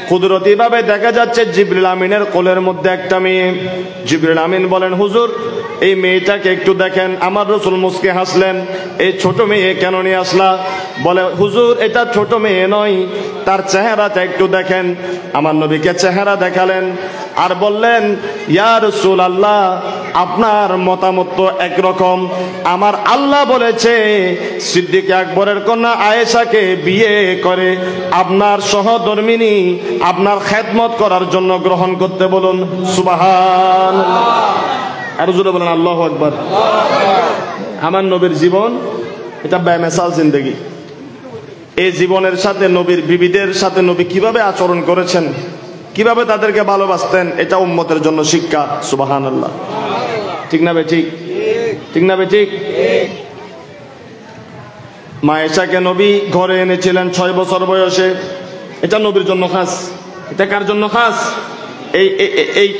Speaker 1: কুদরতি ভাবে দেখা যাচ্ছে জিবরিল আমিনের কোলের মধ্যে একটা মেয়ে। জিবরিল আমিন বলেন, হুজুর এই মেয়েটাকে একটু দেখেন। আমার রাসূল মুস্কি হাসলেন, এই ছোট মেয়ে কেন নিয়ে আসলা? বলে, হুজুর এটা ছোট মেয়ে নয়, তার চেহারাটা একটু দেখেন। আমার নবীকে চেহারা দেখালেন আর বললেন, ইয়া রাসূলুল্লাহ, আপনার মতামত তো একরকম। আমার আল্লাহ বলেছে সিদ্দিক আকবরের কন্যা আয়েশাকে বিয়ে করে আপনার সহধর্মিনী আপনার খেদমত করার জন্য গ্রহণ করতে, বলুন সুবহানাল্লাহ। আর জোরে বলেন আল্লাহু আকবার। আমার নবীর জীবন এটা বেমিসাল জিন্দেগি। এই জীবনের সাথে নবীর বিবিদের সাথে নবী কিভাবে আচরণ করেছেন, কিভাবে তাদেরকে ভালোবাসতেন, এটা উম্মতের জন্য শিক্ষা। সুবহানাল্লাহ। ঠিক না বেঠিক? ঠিক না বেঠিক? মা আয়েশাকে নবী ঘরে এনেছিলেন 6 বছর বয়সে। এটা নবীর জন্য খাস। এটা কার জন্য খাস?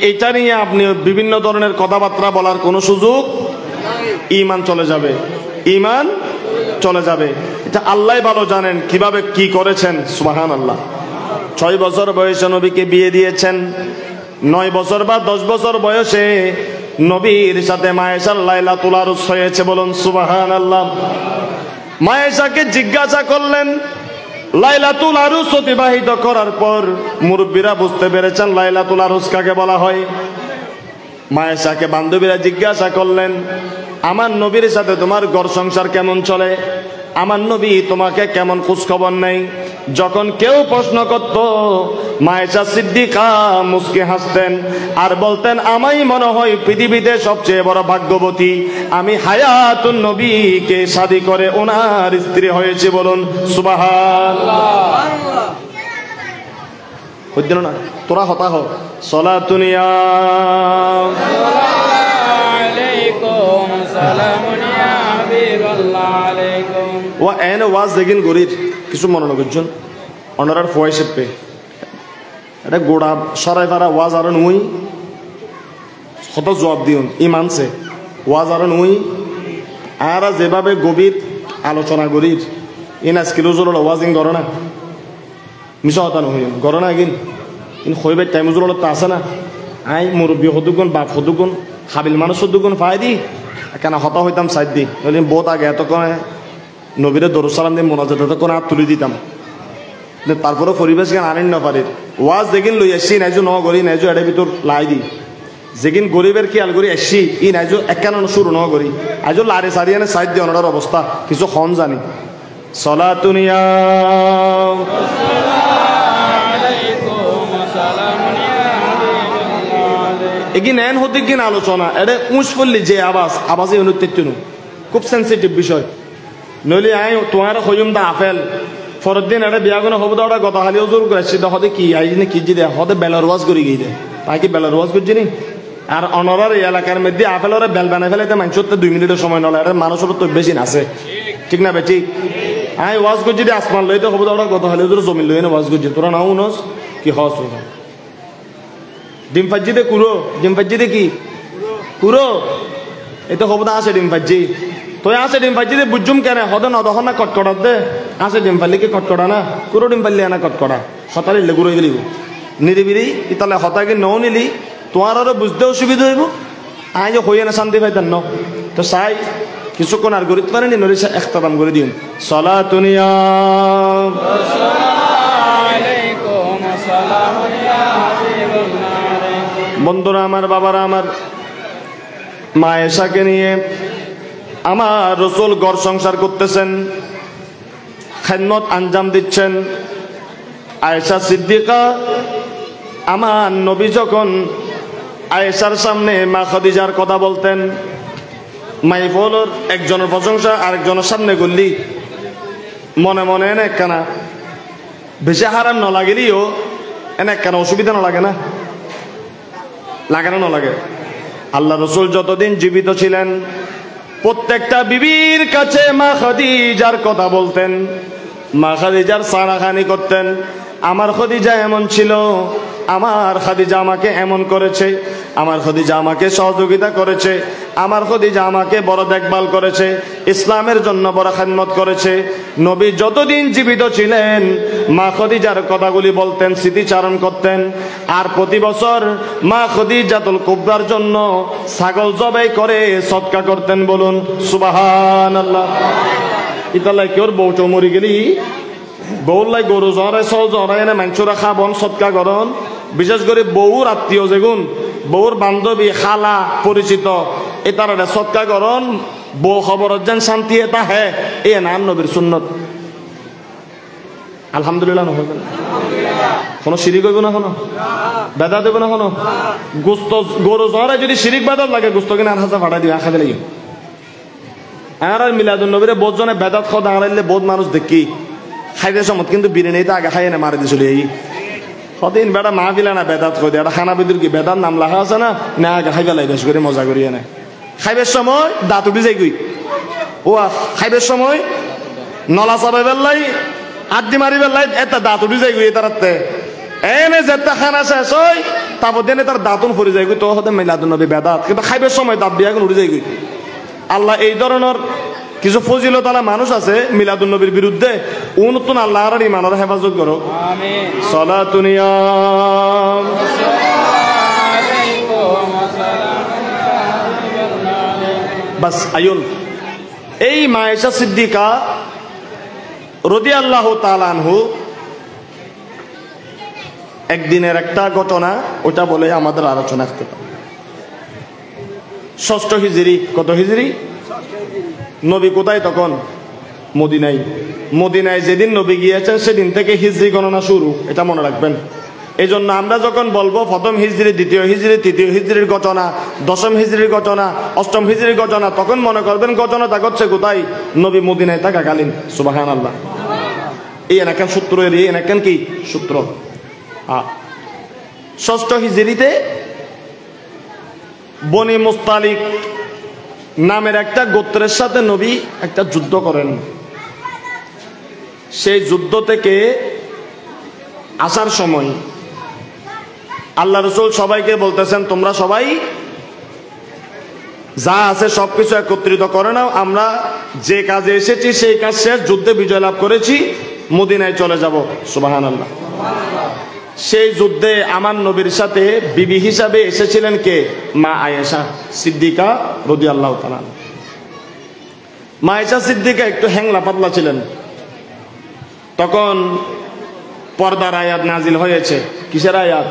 Speaker 1: এইটা নিয়ে আপনি বিভিন্ন ধরনের কথাবার্তা বলার কোনো সুযোগ, ঈমান চলে যাবে, ঈমান চলে যাবে। এটা আল্লাহ ভালো জানেন কিভাবে কি করেছেন। সুবহানাল্লাহ। 6 বছর বয়সে নবীকে বিয়ে দিয়েছেন। 9 বছর বা 10 বছর বয়সে নবীর সাথে মা আয়েশার লাইলাতুল আরস হয়েছে, বলুন সুবহানাল্লাহ। মা আয়েশাকে জিজ্ঞাসা করলেন, লাইলাতুল আরুস অতিবাহিত করার পর মুরব্বীরা বুঝতে পেরেছেন লাইলাতুল আরুস কাকে বলা হয়। মা আয়েশাকে বান্ধবীরা জিজ্ঞাসা করলেন, আমার নবীর সাথে তোমার ঘর সংসার কেমন চলে, আমার নবী তোমাকে কেমন খোঁজ খবর নেই। যখন কেউ প্রশ্ন করত, মা আয়েশা সিদ্দিকা মুস্কি হাসতেন আর বলতেন, আমাই মনে হয় পৃথিবীতে সবচেয়ে বড় ভাগ্যবতী, আমি হায়াতুন নবীকে শাদী করে ওনার স্ত্রী হয়েছে। বলুন সুবহানাল্লাহ। বুঝল না? তোরা হতা হ সলাতুনিয়া ও এনে ওয়াজ দেখিন গরির কিছু মনে করছেন অনারার ফয়েসে পে এটা গোড়া সরাই পারা ওয়াজ আর নুই কত জবাব দিউন ই মানছে ওয়াজ আর নুই আর যেভাবে গভীর আলোচনা গরির ইন আজকিলো জোর ওয়াজিং করে না মিশা হতা নই করে না কিন ইন খইবে টাইম জোর তো আছে না আই মুরব্বী হদুগুন বাপ হদুগুন হাবিল মানুষ হদুগুন ফাই দি কেন হতা হইতাম সাইড দি বহুত আগে এতক্ষণ নবীরে দরুদ সালাম দিয়ে মোনাজাত এতক্ষণ হাত তুলে দিতাম তারপরে পরিবেশ জ্ঞান আনেন না পারে ওয়াজ যেদিন লই আসছি নাইজো ন করি নাইজো এটার ভিতর লাই দি যেদিন গরিবের খেয়াল করি আসছি ই নাইজো একান শুরু ন করি আইজো লারে সারি আনে সাইড দিয়ে অনার অবস্থা কিছু খন জানি সলাতুনিয়া এগিন এন হতে কিন আলোচনা এটা উঁচ পড়লি যে আওয়াজে অনুত্তেজ খুব সেন্সিটিভ বিষয় নইলে আই তোমার হইম দা আপেল ফরের দিন এটা বিয়া কোনো হবো ওটা গত হালিও জোর করেছি হতে কি আই কি যে হতে বেলার ওয়াজ করি গিয়ে দেয় তাই কি বেলার ওয়াজ করছি নি আর অনরার এই এলাকার মধ্যে আপেল ওরা বেল বানাই ফেলে মানুষ 2 মিনিটের সময় নলে এটা মানুষের তো বেশি আছে ঠিক না বেটি আই ওয়াজ করছি যে আসমান লইতে হবো ওটা গত হালিও জোর জমিন লই না ওয়াজ করছি তোরা নাও নস কি হস ডিম ফাজ্জিতে কুরো ডিম ফাজ্জিতে কি কুরো এটা হবো না আছে ডিম ফাজ্জি তো আছে ডিম ফাজ্জিতে বুঝুম কেন হদে নদখন না কটকড়া দে আছে ডিম ফাল্লি কি কটকড়া না কুরো ডিম ফাল্লি না কটকড়া হতালি লেগুড়ে গেলি নিরিবিরি ইতালে হতাকে নও নিলি তোমার আরো বুঝতে অসুবিধা হইব আই যে হইয়া না শান্তি পাইতেন ন তো চাই কিছুক্ষণ আর গরিত পারেনি নরিসা একতাদাম করে দিন সলাতুনিয়া বন্ধুরা আমার বাবারা আমার মা আয়েশাকে নিয়ে আমার রাসূল ঘর সংসার করতেছেন খেদমত আঞ্জাম দিচ্ছেন আয়েশা সিদ্দিকা আমার নবী যখন আয়েশার সামনে মা খাদিজার কথা বলতেন মাইফলর একজনের প্রশংসা আরেকজনের সামনে করলি মনে মনে এনে একখানা বেশি হারাম ন লাগিলিও এনে একখানা অসুবিধা না লাগে না লাগে না লাগে আল্লাহ রাসূল যতদিন জীবিত ছিলেন প্রত্যেকটা বিবির কাছে মা খাদিজার কথা বলতেন মা খাদিজার সারাখানি করতেন আমার খাদিজা এমন ছিল আমার খাদিজা আমাকে এমন করেছে আমার খাদিজা আমাকে সহযোগিতা করেছে আমার খাদিজা আমাকে বড় দেখভাল করেছে ইসলামের জন্য বড় খেদমত করেছে নবী যতদিন জীবিত ছিলেন মা খাদিজার কথাগুলি বলতেন স্মৃতিচারণ করতেন আর প্রতি বছর মা খাদিজাতুল কুবরার জন্য ছাগল জবাই করে সদকা করতেন বলুন সুবহানাল্লাহ ইতালাই কেউ বউ চৌমরি গেলি বউলাই গরু জরাই সল জরাই এনে মাংসরা খাবন সৎকা করন বিশেষ করে বউর আত্মীয় যেগুন বউর বান্ধবী খালা পরিচিত এটার সৎকা করন বউ খবর যেন শান্তি এটা হে এ নাম নবীর সুন্নত আলহামদুলিল্লাহ নহব কোনো শিরিক হইব না কোনো বেদা দেব না কোনো গোস্ত গরু জরাই যদি শিরিক বেদাত লাগে গোস্ত কিনে 8,000 ভাড়া দিবে খাতে লাগি আর মিলাদুন নবীরে বহুত জনে বেদাত খাওয়া দাঁড়াইলে বহুত মানুষ দেখি খাইতে সমত কিন্তু বিরিয়ানিতে আগে খাইয়ে না মারি দিয়ে চলে এই সদিন বেটা মা ফিলা না বেদাত কই দেয় খানা বিদুর কি বেদার নাম লেখা আছে না না আগে খাই ফেলাই বেশ করে মজা করিয়ে নেয় খাইবের সময় দাঁত উঠে যাই গই ও খাইবের সময় নলা চাবে বেললাই আড্ডি মারি বেললাই এটা দাঁত উঠে যাই গই তারাতে এনে যেটা খানা শেষ হয় তারপর দিনে তার দাঁতুন ফুরে যায় গই তো হতে মিলাদুন নবী বেদাত কিন্তু খাইবের সময় দাঁত দিয়ে এখন উঠে যাই গই আল্লাহ এই ধরনের কিছু ফজিলতালা মানুষ আছে মিলাদুন নবীর বিরুদ্ধে উন্নতন আল্লাহর ইমানের হেফাজত করো আমিন সলাতুনিয়া বাস আয়ুন এই মা আয়েশা সিদ্দিকা রাদিয়াল্লাহু তাআলা আনহু একদিনের একটা ঘটনা, ওটা বলে আমাদের আলোচনা করতে পারি। 6 হিজরি, কত হিজরি? নবী কোথায় তখন? মদিনায়। মদিনায় যেদিন নবী গিয়েছেন সেদিন থেকে হিজরি গণনা শুরু, এটা মনে রাখবেন। এই জন্য আমরা যখন বলবো প্রথম হিজরি, দ্বিতীয় হিজরি, তৃতীয় হিজরির ঘটনা, দশম হিজরির ঘটনা, অষ্টম হিজরির ঘটনা, তখন মনে করবেন ঘটনাটা ঘটছে কোথায়? নবী মদিনায় থাকাকালীন। সুবহানাল্লাহ। এই এনাকান সূত্র, এই এনাকান কি সূত্র? 6 হিজরিতে বনি মুস্তালিক নামের একটা গোত্রের সাথে নবী একটা যুদ্ধ করেন। সেই যুদ্ধ থেকে আসার সময় আল্লাহ রাসূল সবাইকে বলতেছেন, তোমরা সবাই যা আছে সবকিছু একত্রিত করে নাও, আমরা যে কাজে এসেছি সেই কাজ শেষ, যুদ্ধে বিজয় লাভ করেছি, মদিনায় চলে যাব। সুবহানাল্লাহ। সেই যুদ্ধে আমার নবীর সাথে বিবি হিসাবে এসেছিলেন কে? মা আয়েশা সিদ্দিকা রাদিয়াল্লাহু তাআলা। মা আয়েশা সিদ্দিকা একটু হ্যাংলা পাতলা ছিলেন। তখন পর্দার আয়াত নাজিল হয়েছে। কিসের আয়াত?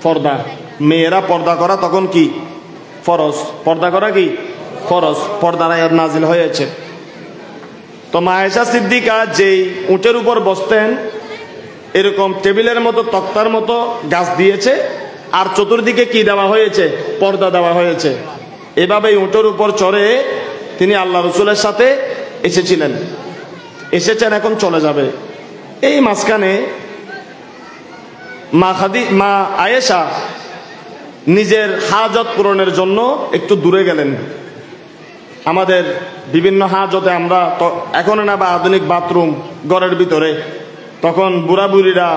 Speaker 1: পর্দা। মেয়েরা পর্দা করা তখন কি ফরজ, পর্দা করা কি ফরজ, পর্দার আয়াত নাজিল হয়েছে। তো মা আয়েশা সিদ্দিকা যেই উটের উপর বসতেন, এরকম টেবিলের মতো তক্তার মতো গাছ দিয়েছে, আর চতুর্দিকে কি দেওয়া হয়েছে? পর্দা দেওয়া হয়েছে। এভাবেই উটের উপর চড়ে তিনি আল্লাহ রাসূলের সাথে এসেছেন, এখন চলে যাবে। এই মাঝখানে মা আয়েশা নিজের হাজত পূরণের জন্য একটু দূরে গেলেন। আমাদের বিভিন্ন হাজতে আমরা এখন না বা আধুনিক বাথরুম ঘরের ভিতরে, তখন বুড়া বুড়িরা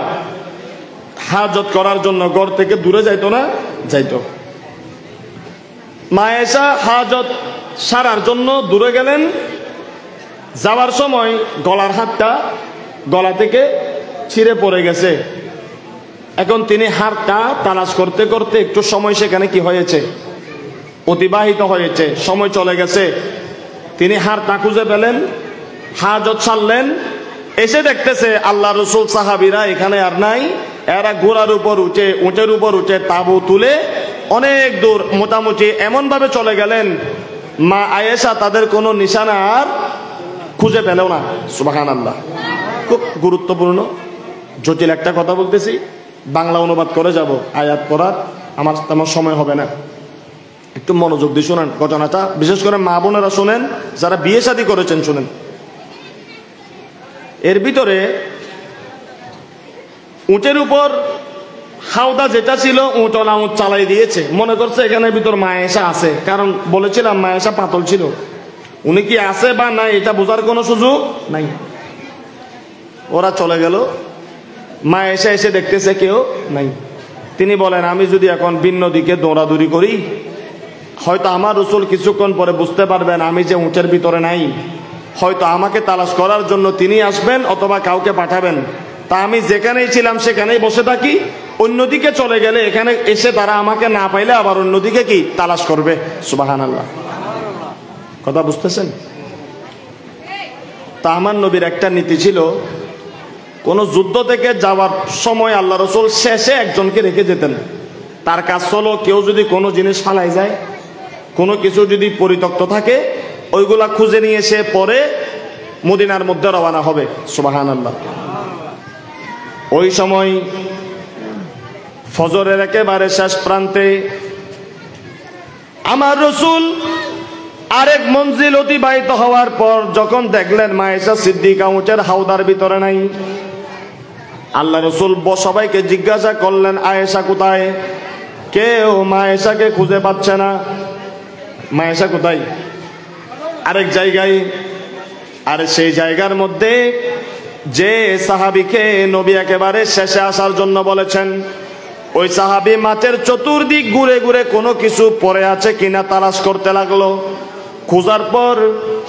Speaker 1: হাজত করার জন্য ঘর থেকে দূরে যাইতো না? যাইতো। মা আয়েশা হাজত সারার জন্য দূরে গেলেন। যাওয়ার সময় গলার হাতটা গলা থেকে ছিঁড়ে পড়ে গেছে। এখন তিনি হাতটা তালাশ করতে করতে একটু সময় সেখানে কি হয়েছে? অতিবাহিত হয়েছে, সময় চলে গেছে। তিনি হাতটা খুঁজে পেলেন, হাজত ছাড়লেন, এসে দেখতেছে আল্লাহ রাসূল সাহাবীরা এখানে আর নাই। এরা ঘোড়ার উপর উঠে, উটের উপর উঠে তাঁবু তুলে অনেক দূর, মোটামুটি এমন ভাবে চলে গেলেন, মা আয়েশা তাদের কোনো নিশানা আর খুঁজে পেল না। সুবহানাল্লাহ। খুব গুরুত্বপূর্ণ জটিল একটা কথা বলতেছি, বাংলা অনুবাদ করে যাব। আয়াত পড়ার আমার তেমন সময় হবে না, একটু মনোযোগ দিয়ে শোনেন ঘটনাটা। বিশেষ করে মা বোনেরা শোনেন, যারা বিয়ে শাদী করেছেন শোনেন। এর ভিতরে উটের উপর হাওদা যেটা ছিল, উটওয়ালা উট চালাই দিয়েছে, মনে করছে এখানে ভিতর মা আয়েশা আছে। কারণ বলেছিলাম মা আয়েশা পাতল ছিল, উনি কি আছে বা নাই এটা বোঝার কোনো সুযোগ নাই। ওরা চলে গেল, মা আয়েশা এসে দেখতেছে কেউ নাই। তিনি বলেন, আমি যদি এখন ভিন্ন দিকে দৌড়াদৌড়ি করি, হয়তো আমার রাসূল কিছুক্ষণ পরে বুঝতে পারবেন আমি যে উটের ভিতরে নাই, হয়তো আমাকে তালাশ করার জন্য তিনি আসবেন অথবা কাউকে পাঠাবেন। তা আমি যেখানেই ছিলাম সেখানেই বসে থাকি, অন্যদিকে চলে গেলে এখানে এসে তারা আমাকে না পাইলে আবার অন্যদিকে কি তালাশ করবে। সুবহানাল্লাহ। কথা বুঝতেছেন? তা আমার নবীর একটা নীতি ছিল, কোন যুদ্ধ থেকে যাওয়ার সময় আল্লাহ রাসূল শেষে একজনকে রেখে যেতেন। তার কাজ হলো, কেউ যদি কোনো জিনিস ফালাই যায়, কোনো কিছু যদি পরিত্যক্ত থাকে, ওইগুলা খুঁজে নিয়ে এসে পরে মদিনার মধ্যে রওনা হবে। সুবহানাল্লাহ। ওই সময় ফজরের একেবারে শেষ প্রান্তে আমার রাসূল আরেক মঞ্জিল অতিবাহিত হওয়ার পর যখন দেখলেন মা আয়েশা সিদ্দিকা উটের হাওদার ভিতরে নাই, আল্লাহ রাসূল সবাইকে জিজ্ঞাসা করলেন, আয়েশা কোথায়? কেউ মা আয়েশাকে খুঁজে পাচ্ছে না। মা আয়েশা কোথায়? আরেক জায়গায়। আর সেই জায়গার মধ্যে যে সাহাবীকে নবী একেবারে শেষে আসার জন্য বলেছেন, ওই সাহাবী মাঠের চতুর্দিক ঘুরে ঘুরে কোনো কিছু পড়ে আছে কিনা তালাশ করতে লাগলো। খোঁজার পর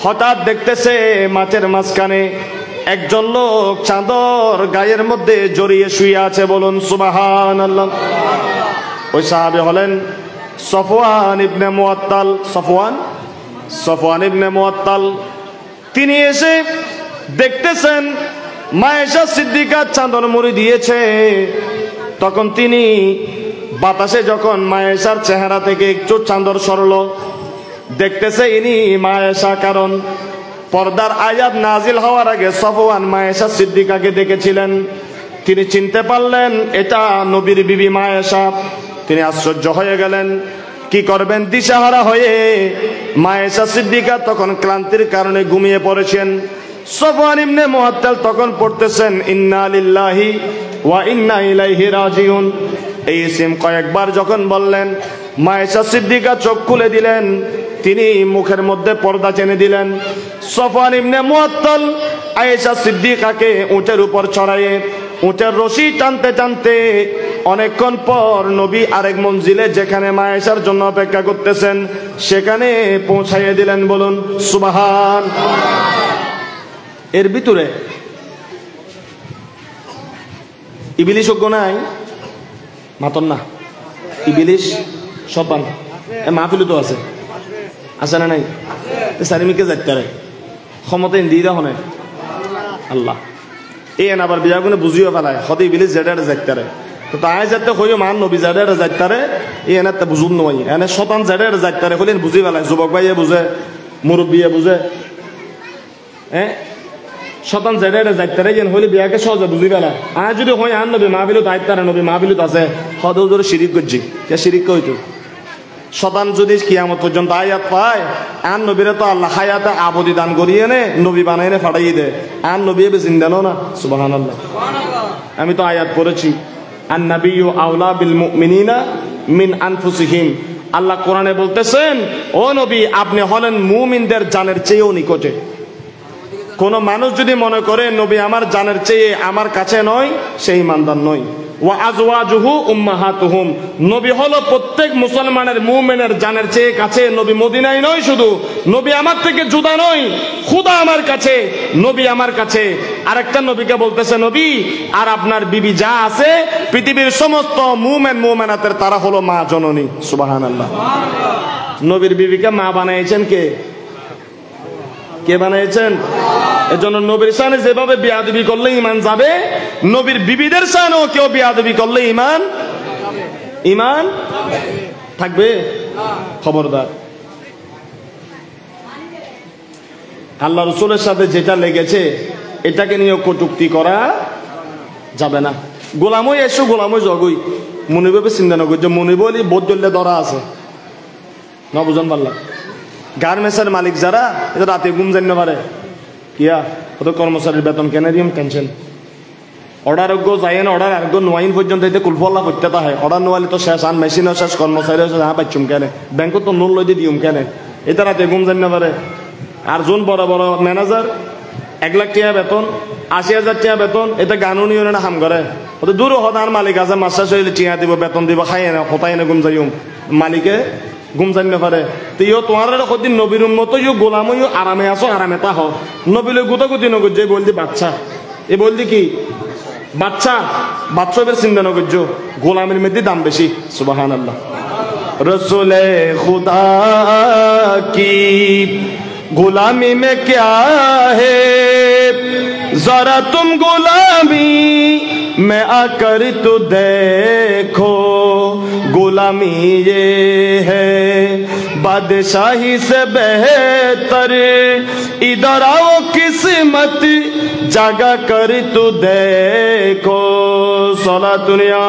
Speaker 1: হঠাৎ দেখতেছে মাঠের মাঝখানে একজন লোক চাদর গায়ের মধ্যে জড়িয়ে শুয়ে আছে। বলুন সুবহানাল্লাহ। ওই সাহাবী হলেন সফওয়ান ইবনে মুআত্তাল। সফওয়ান ইবনে মুআত্তাল। তিনি এসে দেখতেছেন মায়েশা সিদ্দিকা চাদর মুড়ি দিয়েছে। তখন তিনি বাতাসে যখন মায়েশার চেহারা থেকে একটু চাদর সরল, দেখতেছে ইনি মায়েশা। কারণ পর্দার আয়াত নাজিল হওয়ার আগে সফওয়ান মায়েশা সিদ্দিকাকে দেখেছিলেন। তিনি চিনতে পারলেন এটা নবীর বিবি মায়েশা। তিনি আশ্চর্য হয়ে গেলেন, কি করবেন দিশাহারা হয়ে। মায়েশা সিদ্দিকা তখন ক্লান্তির কারণে ঘুমিয়ে পড়েছেন। সফওয়ান ইবনে মুআত্তাল তখন পড়তেছেন ইন্না লিল্লাহি ওয়া ইন্না ইলাইহি রাজিউন। এই ইসম কয়েকবার যখন বললেন, মায়েশা সিদ্দিকা চোখ খুলে দিলেন। তিনি মুখের মধ্যে পর্দা টেনে দিলেন। সফওয়ান ইবনে মুআত্তাল আয়েশা সিদ্দিকাকে উটের উপর চড়াইয়ে উটের রশি টানতে টানতে অনেকক্ষণ পর নবী আরেক মঞ্জিলে, যেখানে মায়েশার জন্য অপেক্ষা করতেছেন, সেখানে পৌঁছাইয়ে দিলেন। বলুন সুবহান। এর ভিতরে ইবলিশ অজ্ঞ নাই মাতন না, ইবলিশ শয়তান মাহফিল তো আছে, আছে না নাই? সারিমিকে যাইতে রে ক্ষমতা দিয়ে দেওয়া হয় আল্লাহ। এই আবার বিয়া গুনে বুঝিও ফেলায় হতে ইবলিশ জেডারে যাইতে রে। তো তাই যাতে হইও মান নবী জেডারে যাইতে রে, এই এনাতে বুঝুন নয়। এনে শতান জেডারে যাইতে রে হলেন বুঝি ফেলায়। যুবক ভাইয়ে বুঝে, মুরব্বিয়ে বুঝে, হ্যাঁ শতান জেডারে যাইতে রে যেন হইলে বিয়াকে সহজে বুঝি ফেলায়। আর যদি হয় আন নবী মাহফিলত আইতে রে, নবী মাহফিলত আছে হদেও ধরে শিরিক করছি, কে শিরিক কইতো। শতান যদি কিয়ামত পর্যন্ত আয়াত পায়, আন নবীরে তো আল্লাহ হায়াতে আবদি দান করিয়ে নে, নবী বানাই নে ফাটাইয়ে দে। আন নবী জিন্দানো না। সুবহানাল্লাহ। আমি তো আয়াত পড়েছি, আন নাবিয়্যু আওলা বিল মুমিনিনা মিন আনফুসিহিম। আল্লাহ কোরআনে বলতেছেন, ও নবী আপনি হলেন মুমিনদের জানের চেয়েও নিকটে। কোন মানুষ যদি মনে করে নবী আমার জানের চেয়ে আমার কাছে নয়, সেই ইমানদার নয়। ওয়া আজওয়াজুহু উম্মাহাতুহুম, নবী হলো প্রত্যেক মুসলমানের মুমিনের জানের চেয়ে কাছে। নবী মদিনায় নয় শুধু, নবী আমার থেকে জুদা নয়, খোদা আমার কাছে, নবী আমার কাছে। আরেকটা নবীকে বলতেছে, নবী আর আপনার বিবি যা আছে পৃথিবীর সমস্ত মুমিন মুমিনাতের তারা হলো মা জননী। সুবহানাল্লাহ। নবীর বিবিকে মা বানাইছেন কে? কে বানাইছেন? এজন্য নবীর শানে যেভাবে বিয়াদবি করলে ঈমান যাবে, নবীর বিবিদের শানেও কেউ বিয়াদবি করলে ঈমান থাকবে। খবরদার। আল্লাহ রাসূলের সাথে যেটা লেগেছে এটাকে নিয়ে কটূক্তি করা যাবে না। গোলামই এসো, গোলামই জগই মনিবে চিন্তা না করছে। মনিব বলি বোধ ধরলে ধরা আছে না, বুঝন পারলাম। গার্মেন্টসের মালিক যারা, এটা রাতে ঘুম জানতে পারে কিয়া ওদের কর্মচারীর বেতন কেনে দিম টেনশন। অর্ডার অজ্ঞ যাই না, অর্ডার আরোগ্য নোয়াইন পর্যন্ত এতে কুলফল্লা করতে হয়। অর্ডার নোয়ালি তো শেষ, আন মেশিনও শেষ, কর্মচারীও শেষ। হ্যাঁ পাইছুম কেনে, ব্যাংকত তো নুন লই দিয়ে দিম কেনে, এটা রাতে ঘুম জানতে পারে। আর যোন বড় বড় ম্যানেজার 1 লাখ টাকা বেতন, 80,000 টাকা বেতন, এটা গানুন ইউনিয়নে হাম করে। ওদের দূর হদার মালিক আছে, মাস শেষ হইলে টিয়া দিব, বেতন দিব, খাই না কোথায় এনে ঘুম যাইম, মালিকে ঘুম জানতে পারে। তো ইও তোমার সদিন নবীর মতো ইও গোলাম, ইও আরামে আসো, আরামে তা হো। নবীলে গুতাগুতি নগর বলদি বাচ্চা, এ বলদি কি বাচ্চা, বাচ্চা এবার চিন্তা নগর্য, গোলামের মধ্যে দাম বেশি। সুবহানাল্লাহ। রসুলে খুদা কি गुलामी में क्या है, जरा तुम गुलामी में आकर तो देखो। गुलामी ये है बादशाही से बेहतर, इधर आओ किस्मत जगा कर तो देखो। सला दुनिया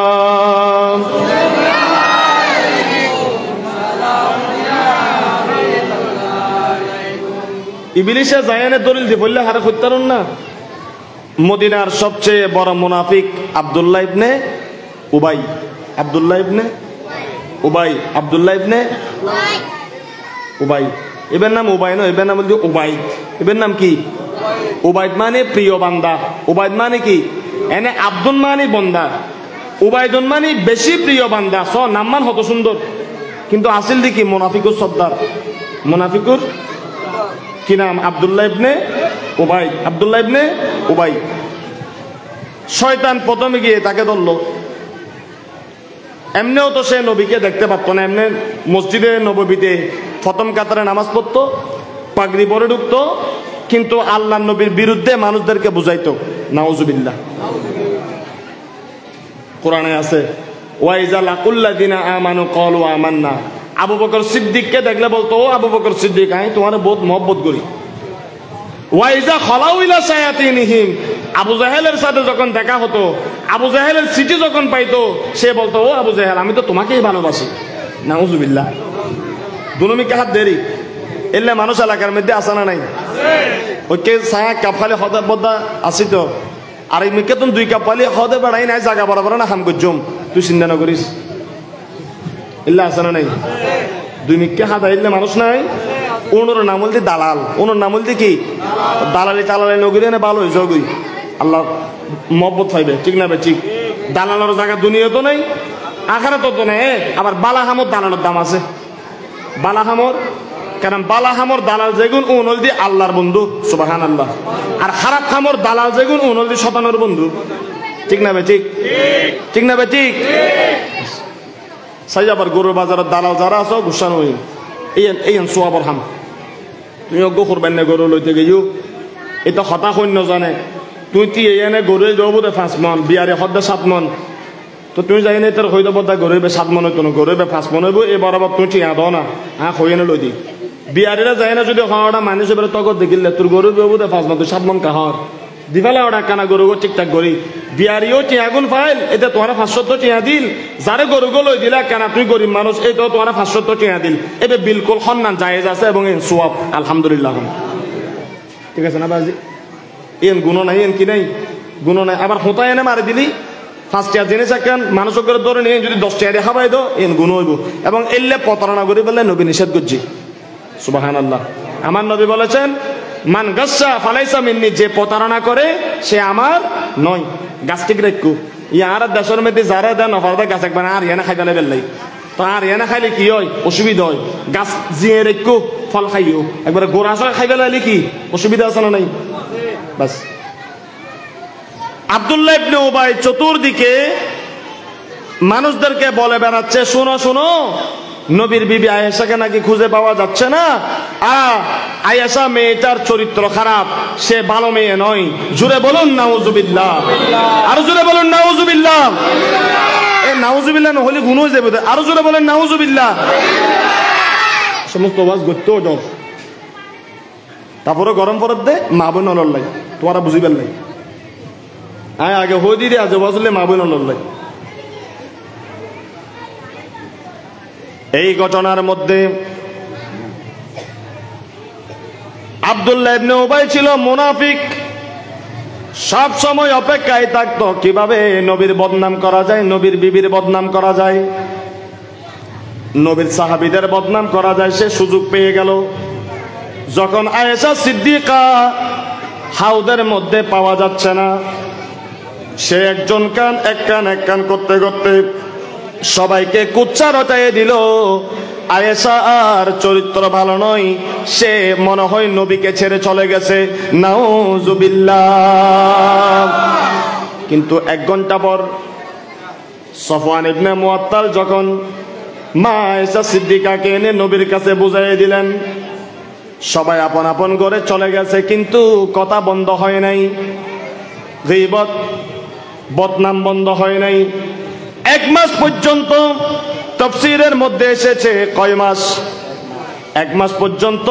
Speaker 1: ইবলিশে জায়ানে দলিল দি বললে হারে হত্যারণ না। মদিনার সবচেয়ে বড় মুনাফিক আব্দুল্লাহ ইবনে উবাই, আব্দুল্লাহ ইবনে উবাই, আব্দুল্লাহ ইবনে উবাই। এবার নাম উবাই নয়, এবার নাম বলতে উবাইদ। এবার নাম কি? উবাইদ মানে প্রিয় বান্দা। উবাইদ মানে কি? এনে আব্দুল মানে বন্দা, উবাইদুন মানে বেশি প্রিয় বান্দা। স নামমান হত সুন্দর, কিন্তু আসিল দেখি মুনাফিকুর সর্দার। মুনাফিকুর কি নাম? আব্দুল্লাহ ইবনে উবাই, আব্দুল্লাহ ইবনে উবাই। শয়তান প্রথমে গিয়ে তাকে ধরলো। এমনিও তো সে নবীকে দেখতে পারতো না। এমনি মসজিদে নববীতে প্রথম কাতারে নামাজ পড়তো, পাগড়ি পরে ঢুকতো, কিন্তু আল্লাহ নবীর বিরুদ্ধে মানুষদেরকে বুঝাইতো। নাউজুবিল্লাহ। কোরআনে আছে ওয়াইজা লাকুল্লাযিনা আমানু ক্বালু আমান্না। আবু বকর সিদ্দিককে দেখলে বলতো, ও আবু বকর সিদ্দিক, আমি তোমার বহুত মহব্বত করি। ওয়াইজা খালাউ ইলা শায়াতিনহিম, আবু জাহেলের সাথে যখন দেখা হতো, আবু জাহেলের সিটি যখন পাইতো, সে বলতো, ও আবু জাহেল, আমি তো তোমাকেই ভালোবাসি। নাউজুবিল্লাহ। দুনুমিকে হাত দেরি এলে মানুষ এলাকার মধ্যে আসে না নাই? ওই কে ছায়া কাপ খালি হদে বদা আসি তো, আর এই মিকে তুমি 2 কাপ পালি হদে বেড়াই নাই, জায়গা বরাবর না হাম করছুম, তুই চিন্তা না করিস। এলে আসে না নাই? 2 মিকে হাত আইলে মানুষ নাই। ওনার নাম বলতে দালাল, ওনার নাম বলতে কি দালালি টালালি নগরী না ভালো হয়েছে ওগুই আল্লাহ মহব্বত পাইবে। ঠিক না ভাই? ঠিক। দালালের জায়গা দুনিয়া তো নাই, আখারে তো নেই। আবার বালাহামর দালালের দাম আছে। বালাহামর, কারণ বালাহামর দালাল যেগুন উনল দি আল্লাহর বন্ধু, সুবহানাল্লাহ। আর খারাপ খামর দালাল যেগুন উনল দি শতানোর বন্ধু। ঠিক না ভাই? ঠিক। ঠিক না ভাই? ঠিক। সাই আবার গরুর বাজারের দালাল যারা আছো গুসানো হই এই সোয়াবর হাম, তুমি অজ্ঞ করবেন না গরু লইতে গিয়েও এটা হতা সৈন্য জানে। তুই তি এনে গরু যাব দে 5 মন, বিয়ারে হদ্দে 7 মন, তো তুমি যাই নাই তোর হয়ে দেব গরুবে 7 মন হইতো না, গরুবে 5 মন হইব। এই বরাবর তুই টিয়া দাও না, হ্যাঁ হয়ে এনে লই দি। বিয়ারিরা যায় না যদি হওয়াটা মানুষ এবারে তগর দেখিলে তোর গরু বেবু দে 5 মন, তুই 7 মন কাহর দিফালে ওটা কানা গরু ঠিকঠাক করি। বিয়ারিও টিয়াগুন ফাইল, এটা তোমার 500 টিয়া দিল। যারে গরু গো লই দিলা কেনা তুই গরিব মানুষ, এই তো তোমার 500 টিয়া দিল। এবে বিলকুল সন্মান জায়েজ আছে এবং সোয়াব আলহামদুলিল্লাহ। ঠিক আছে না বাজি? এন গুণ নাই, এন কি নাই গুণ নাই। আবার হোঁতা এনে মারি দিলি 5 টিয়া জিনিস একখান মানুষের করে ধরে নিয়ে যদি 10 টিয়া দেখা পাই দো এন গুণ হইব। এবং এলে প্রতারণা করি বললে নবী নিষেধ করছি। সুবহানাল্লাহ। আমার নবী বলেছেন মান গাসসা ফালাইসা মিন্নি, যে প্রতারণা করে সে আমার নয়। গাছ ঠিক রাখু ইয়ার দেশের মধ্যে যারা দেন অফারদা গাছ একবার আর ইয়ানা খাইতে বেললাই, তো আর ইয়ানা খাইলে কি হয়? অসুবিধা হয়। গাছ জিয়ে রেখু ফল খাইও, একবারে গোড়া সহ খাইবে লাইলে কি অসুবিধা আছে না নাই? বাস। আব্দুল্লাহ ইবনে উবাই চতুর্দিকে মানুষদেরকে বলে বেড়াচ্ছে, শোনো শোনো, নবীর বিবি আয়েশাকে নাকি খুঁজে পাওয়া যাচ্ছে না। আয়েশা মেয়েটার চরিত্র খারাপ, সে ভালো মেয়ে নয়। জুড়ে বলুন নাউজুবিল্লাহ। আরো জুড়ে বলুন নাউজুবিল্লাহ। এই নাউজুবিল্লাহ না হলে গুণ হয়ে যাবে। আরো জুড়ে বলেন নাউজুবিল্লাহ। সমস্ত ওয়াজ করতেও ডর, তারপরে গরম পরত দে মা বোন লড়লাই, তোমরা বুঝিবেন নাই। হ্যাঁ আগে হই দিদি আজ বসলে মা বোন লড়লাই। এই ঘটনার মধ্যে আব্দুল্লাহ ইবনে উবাই ছিল মুনাফিক। সব সময় অপেক্ষায় থাকতো কিভাবে নবীর বদনাম করা যায়, নবীর বিবির বদনাম করা যায়, নবীর সাহাবীদের বদনাম করা যায়। সে সুযোগ পেয়ে গেল যখন আয়েশা সিদ্দিকা হাউদের মধ্যে পাওয়া যাচ্ছে না। সে একজন কান এক কান করতে করতে সবাইকে কুচ্চা রটাইয়ে দিল। আয়েশা আর চরিত্র ভালো নয়, সে মনে হয় নবীকে ছেড়ে চলে গেছে। নাউজুবিল্লাহ। কিন্তু 1 ঘন্টা পর সফওয়ান ইবনে মুআত্তাল যখন মা আয়েশা সিদ্দিকাকে এনে নবীর কাছে বুঝাইয়ে দিলেন, সবাই আপন আপন করে চলে গেছে, কিন্তু কথা বন্ধ হয় নাই, গীবত বদনাম বন্ধ হয় নাই। 1 মাস পর্যন্ত তাফসীরের মধ্যে এসেছে, কয় মাস? 1 মাস পর্যন্ত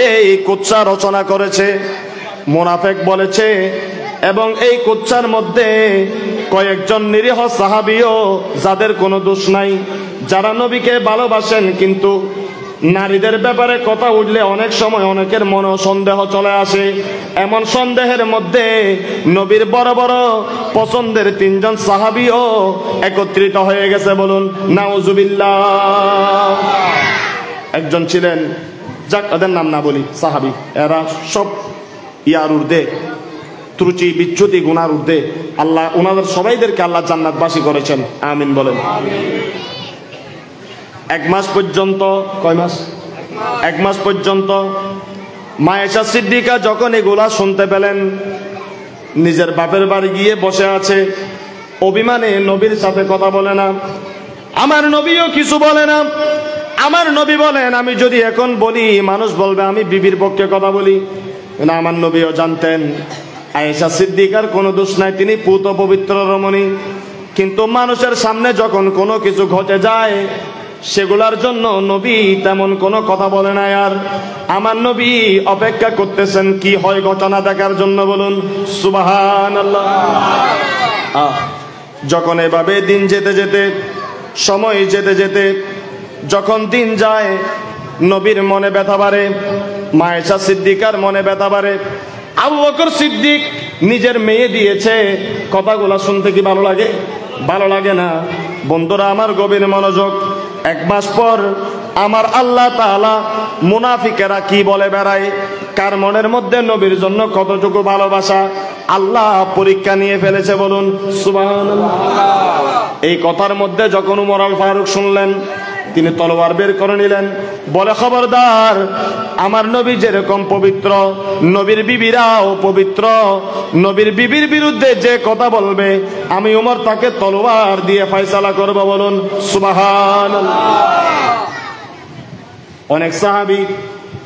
Speaker 1: এই কুচ্চা রচনা করেছে, মুনাফিক বলেছে। এবং এই কুচ্চার মধ্যে কয়েকজন নিরীহ সাহাবীও যাদের কোনো দোষ নাই, যারা নবীকে ভালোবাসেন, কিন্তু নারীদের ব্যাপারে কথা উঠলে অনেক সময় অনেকের মনে সন্দেহ চলে আসে। এমন সন্দেহের মধ্যে নবীর বড় বড় পছন্দের 3 জন সাহাবীও একত্রিত হয়ে গেছে। বলুন নাউজুবিল্লাহ। একজন ছিলেন, যাক ওদের নাম না বলি, সাহাবী। এরা সব ইয়ার ঊর্ধ্বে, ত্রুটি বিচ্যুতি গুনার ঊর্ধ্বে। আল্লাহ ওনাদের সবাইদেরকে আল্লাহ জান্নাতবাসী করেছেন, আমিন বলেন। 1 মাস পর্যন্ত, কয় মাস? 1 মাস পর্যন্ত মা আয়েশা সিদ্দিকা যখন এগুলা শুনতে পেলেন, নিজের বাপের বাড়ি গিয়ে বসে আছে। অভিমানে নবীর সাথে কথা বলে না, আমার নবীও কিছু বলে না। আমার নবী বলেন, আমি যদি এখন বলি মানুষ বলবে আমি বিবির পক্ষে কথা বলি। না আমার নবীও জানতেন আয়েশা সিদ্দিকার কোনো দোষ নাই, তিনি পুত পবিত্র রমণী। কিন্তু মানুষের সামনে যখন কোনো কিছু ঘটে যায় সেগুলার জন্য নবী তেমন কোনো কথা বলে নাই। আর আমার নবী অপেক্ষা করতেছেন কি হয় ঘটনা দেখার জন্য। বলুন সুবহানাল্লাহ। যখন এভাবে দিন যেতে যেতে, সময় যেতে যেতে, যখন দিন যায় নবীর মনে ব্যথা বাড়ে, মা আয়েশা সিদ্দিকার মনে ব্যথা বাড়ে। আবু বকর সিদ্দিক নিজের মেয়ে দিয়েছে, কথাগুলো শুনতে কি ভালো লাগে? ভালো লাগে না। বন্ধুরা আমার গভীর মনোযোগ। এক মাস পর আমার আল্লাহ তাআলা মুনাফিকেরা কি বলে বেড়ায়, কার মনের মধ্যে নবীর জন্য কতটুকু ভালোবাসা আল্লাহ পরীক্ষা নিয়ে ফেলেছে। বলুন সুবহানাল্লাহ। এই কথার মধ্যে যখন উমর আল ফারুক শুনলেন, তিনি তলোয়ার বের করে নিলেন, বলে খবরদার, আমার নবী যেরকম পবিত্র নবীর বিবিরাও পবিত্র, নবীর বিবির বিরুদ্ধে যে কথা বলবে আমি উমর তাকে তলোয়ার দিয়ে ফয়সালা করব। বলুন সুবহানাল্লাহ। অনেক সাহাবী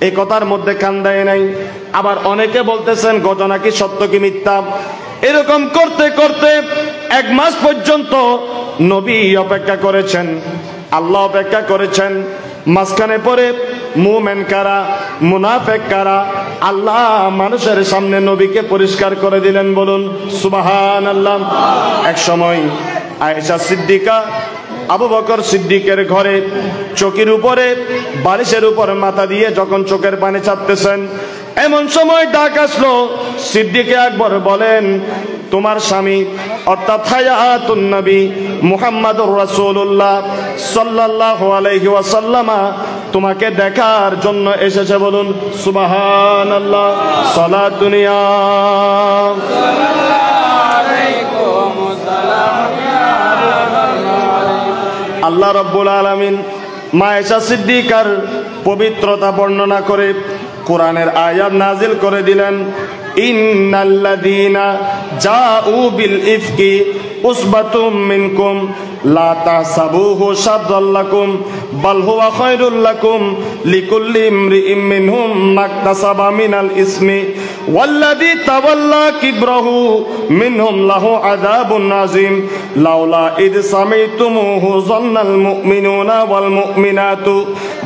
Speaker 1: এই কথার মধ্যে কান দেয় নাই, আবার অনেকে বলতেছেন ঘটনা কি সত্য কি মিথ্যা। এরকম করতে করতে এক মাস পর্যন্ত নবী অপেক্ষা করেছেন, আল্লাহ অপেক্ষা করেছেন। মাঝখানে পরে মুমিন কারা মুনাফিক কারা আল্লাহ মানুষের সামনে নবীকে পরিষ্কার করে দিলেন। বলুন সুবহানাল্লাহ। এক সময় আয়েশা সিদ্দিকা আবু বকর সিদ্দিকের ঘরে চৌকির উপরে বালিশের উপর মাথা দিয়ে যখন চোখের পানি ছাড়তেছেন, এমন সময় ডাক আসলো। সিদ্দিকে আকবর বলেন, তোমার স্বামী অর্থাৎ হায়াতুন নবী মুহাম্মাদুর রাসূলুল্লাহ সাল্লাল্লাহু আলাইহি ওয়াসাল্লাম তোমাকে দেখার জন্য এসেছে। বলুন সুবহানাল্লাহ। সালাতুন ইয়া আল্লাহ রাব্বুল আলামিন মা আয়েশা সিদ্দিকার পবিত্রতা বর্ণনা করে কোরআনের আয়াত নাজিল করে দিলেন, ইন্নাল্লাযীনা জাউ বিল ইফকি উসবাতুম মিনকুম লা তাহসাবুহু শাররাল লাকুম বাল হুয়া খায়রুল লাকুম লিকুল্লি ইমরিইম মিনহুম মাকতাসাবা মিনাল ইসমি ওয়াল্লাযী তাওয়াল্লা কিবরাহু মিনহুম লাহু আযাবুন আযীম লাউলা ইদ সামিতুমুহু যান্নাল মুমিনুনা ওয়াল মুমিনাতু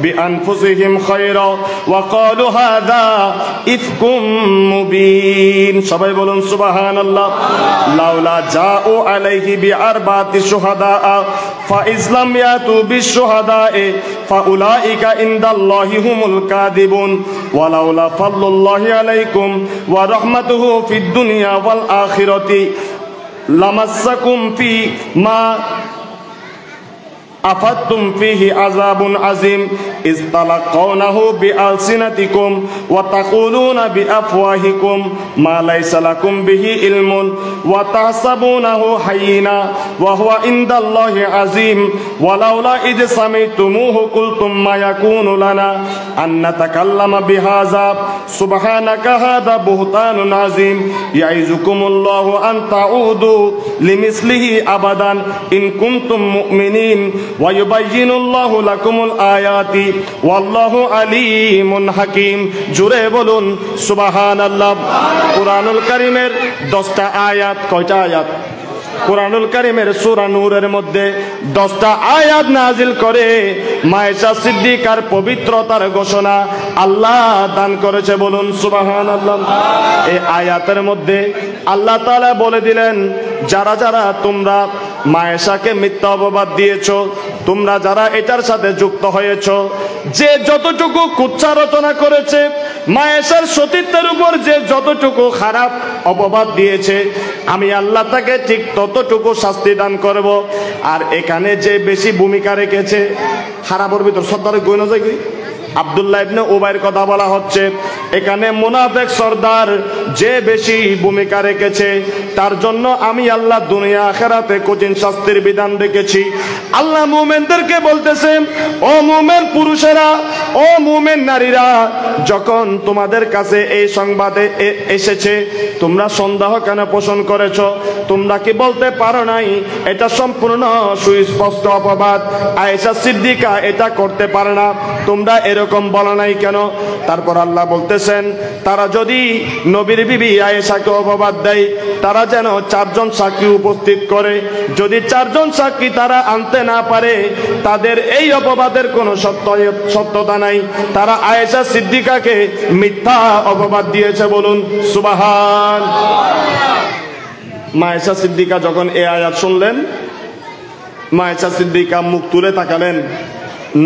Speaker 1: বিআনফুসিহিম খায়রা ওয়া ক্বালু হাযা ইফকুম মুবিন। সবাই বলুন সুবহানাল্লাহ। লাউলা জাউ আলাইহি বিআরবাতি শুহাদা فإذ لم يأتوا بالشهداء فأولئك عند الله هم الكاذبون ولولا فضل الله عليكم ورحمته في الدنيا والآخرة لمسكم فيما أفدتم فيه عذاب عظيم إذ تلقونه بألسنتكم وتقولون بأفواهكم ما ليس لكم به علم وتحسبونه هينا وهو عند الله عظيم ولولا إذ سمعتموه قلتم ما يكون لنا أن نتكلم بهذا سبحانك هذا بهتان عظيم يعظكم الله أن تعودوا لمثله أبدا إن كنتم مؤمنين ويبين الله لكم الآيات والله عليم حكيم। জুড়ে বলুন সুবহানাল্লাহ। কুরআনুল কারীমের 10টা আয়াত, কয়টা আয়াত? কুরআনুল কারীমের সূরা নূরের মধ্যে 10টা আয়াত নাজিল করে মা আয়েশা সিদ্দিকার পবিত্রতার ঘোষণা আল্লাহ দান করেছে। বলুন সুবহানাল্লাহ। এই আয়াতের মধ্যে আল্লাহ তাআলা বলে দিলেন, যারা যারা তোমরা মা আয়েশাকে মিথ্যা অপবাদ দিয়েছো, তোমরা যারা এটার সাথে যুক্ত হয়েছো, যে যতটুকু কুচ্ছা রচনা করেছে, মা আয়েশার সতীত্বের উপর যে যতটুকু খারাপ অপবাদ দিয়েছে, আমি আল্লাহ তাকে ঠিক ততটুকু শাস্তি দান করব। আর এখানে যে বেশি ভূমিকা রেখেছে, খারাপের ভিতর সর্দারে গইন যায় কি আব্দুল্লাহ ইবনে উবাইর কথা বলা হচ্ছে। এখানে মুনাফিক সর্দার যে বেশি ভূমিকা রেখেছে, তার জন্য আমি আল্লাহ দুনিয়া আখিরাতে কঠিন শাস্তির বিধান রেখেছি। আল্লাহ মুমিনদেরকে বলতেছে, ও মুমিন পুরুষেরা, ও মুমিন নারীরা, যখন তোমাদের কাছে এই সংবাদে এসেছে তোমরা সন্দেহ কেন পোষণ করেছ? তোমরা কি বলতে পারো নাই এটা সম্পূর্ণ সুস্পষ্ট অপবাদ, আয়েশা সিদ্দিকা এটা করতে পারে না? তোমরা এরকম বলো নাই কেন? তারপর আল্লাহ বলতেছেন, তারা যদি নবীর বিবি আয়েশাকে অপবাদ দেয় তারা যেন 4 জন সাক্ষী উপস্থিত করে। যদি 4 জন সাক্ষী তারা আনতে না পারে তাদের এই অপবাদের কোনো সত্যতা নাই। তারা আয়েশা সিদ্দিকাকে মিথ্যা অপবাদ দিয়েছে, বলুন সুবহান। মা আয়েশা সিদ্দিকা যখন এই আয়াত শুনলেন, মা আয়েশা সিদ্দিকা মুখ তুলে তাকালেন,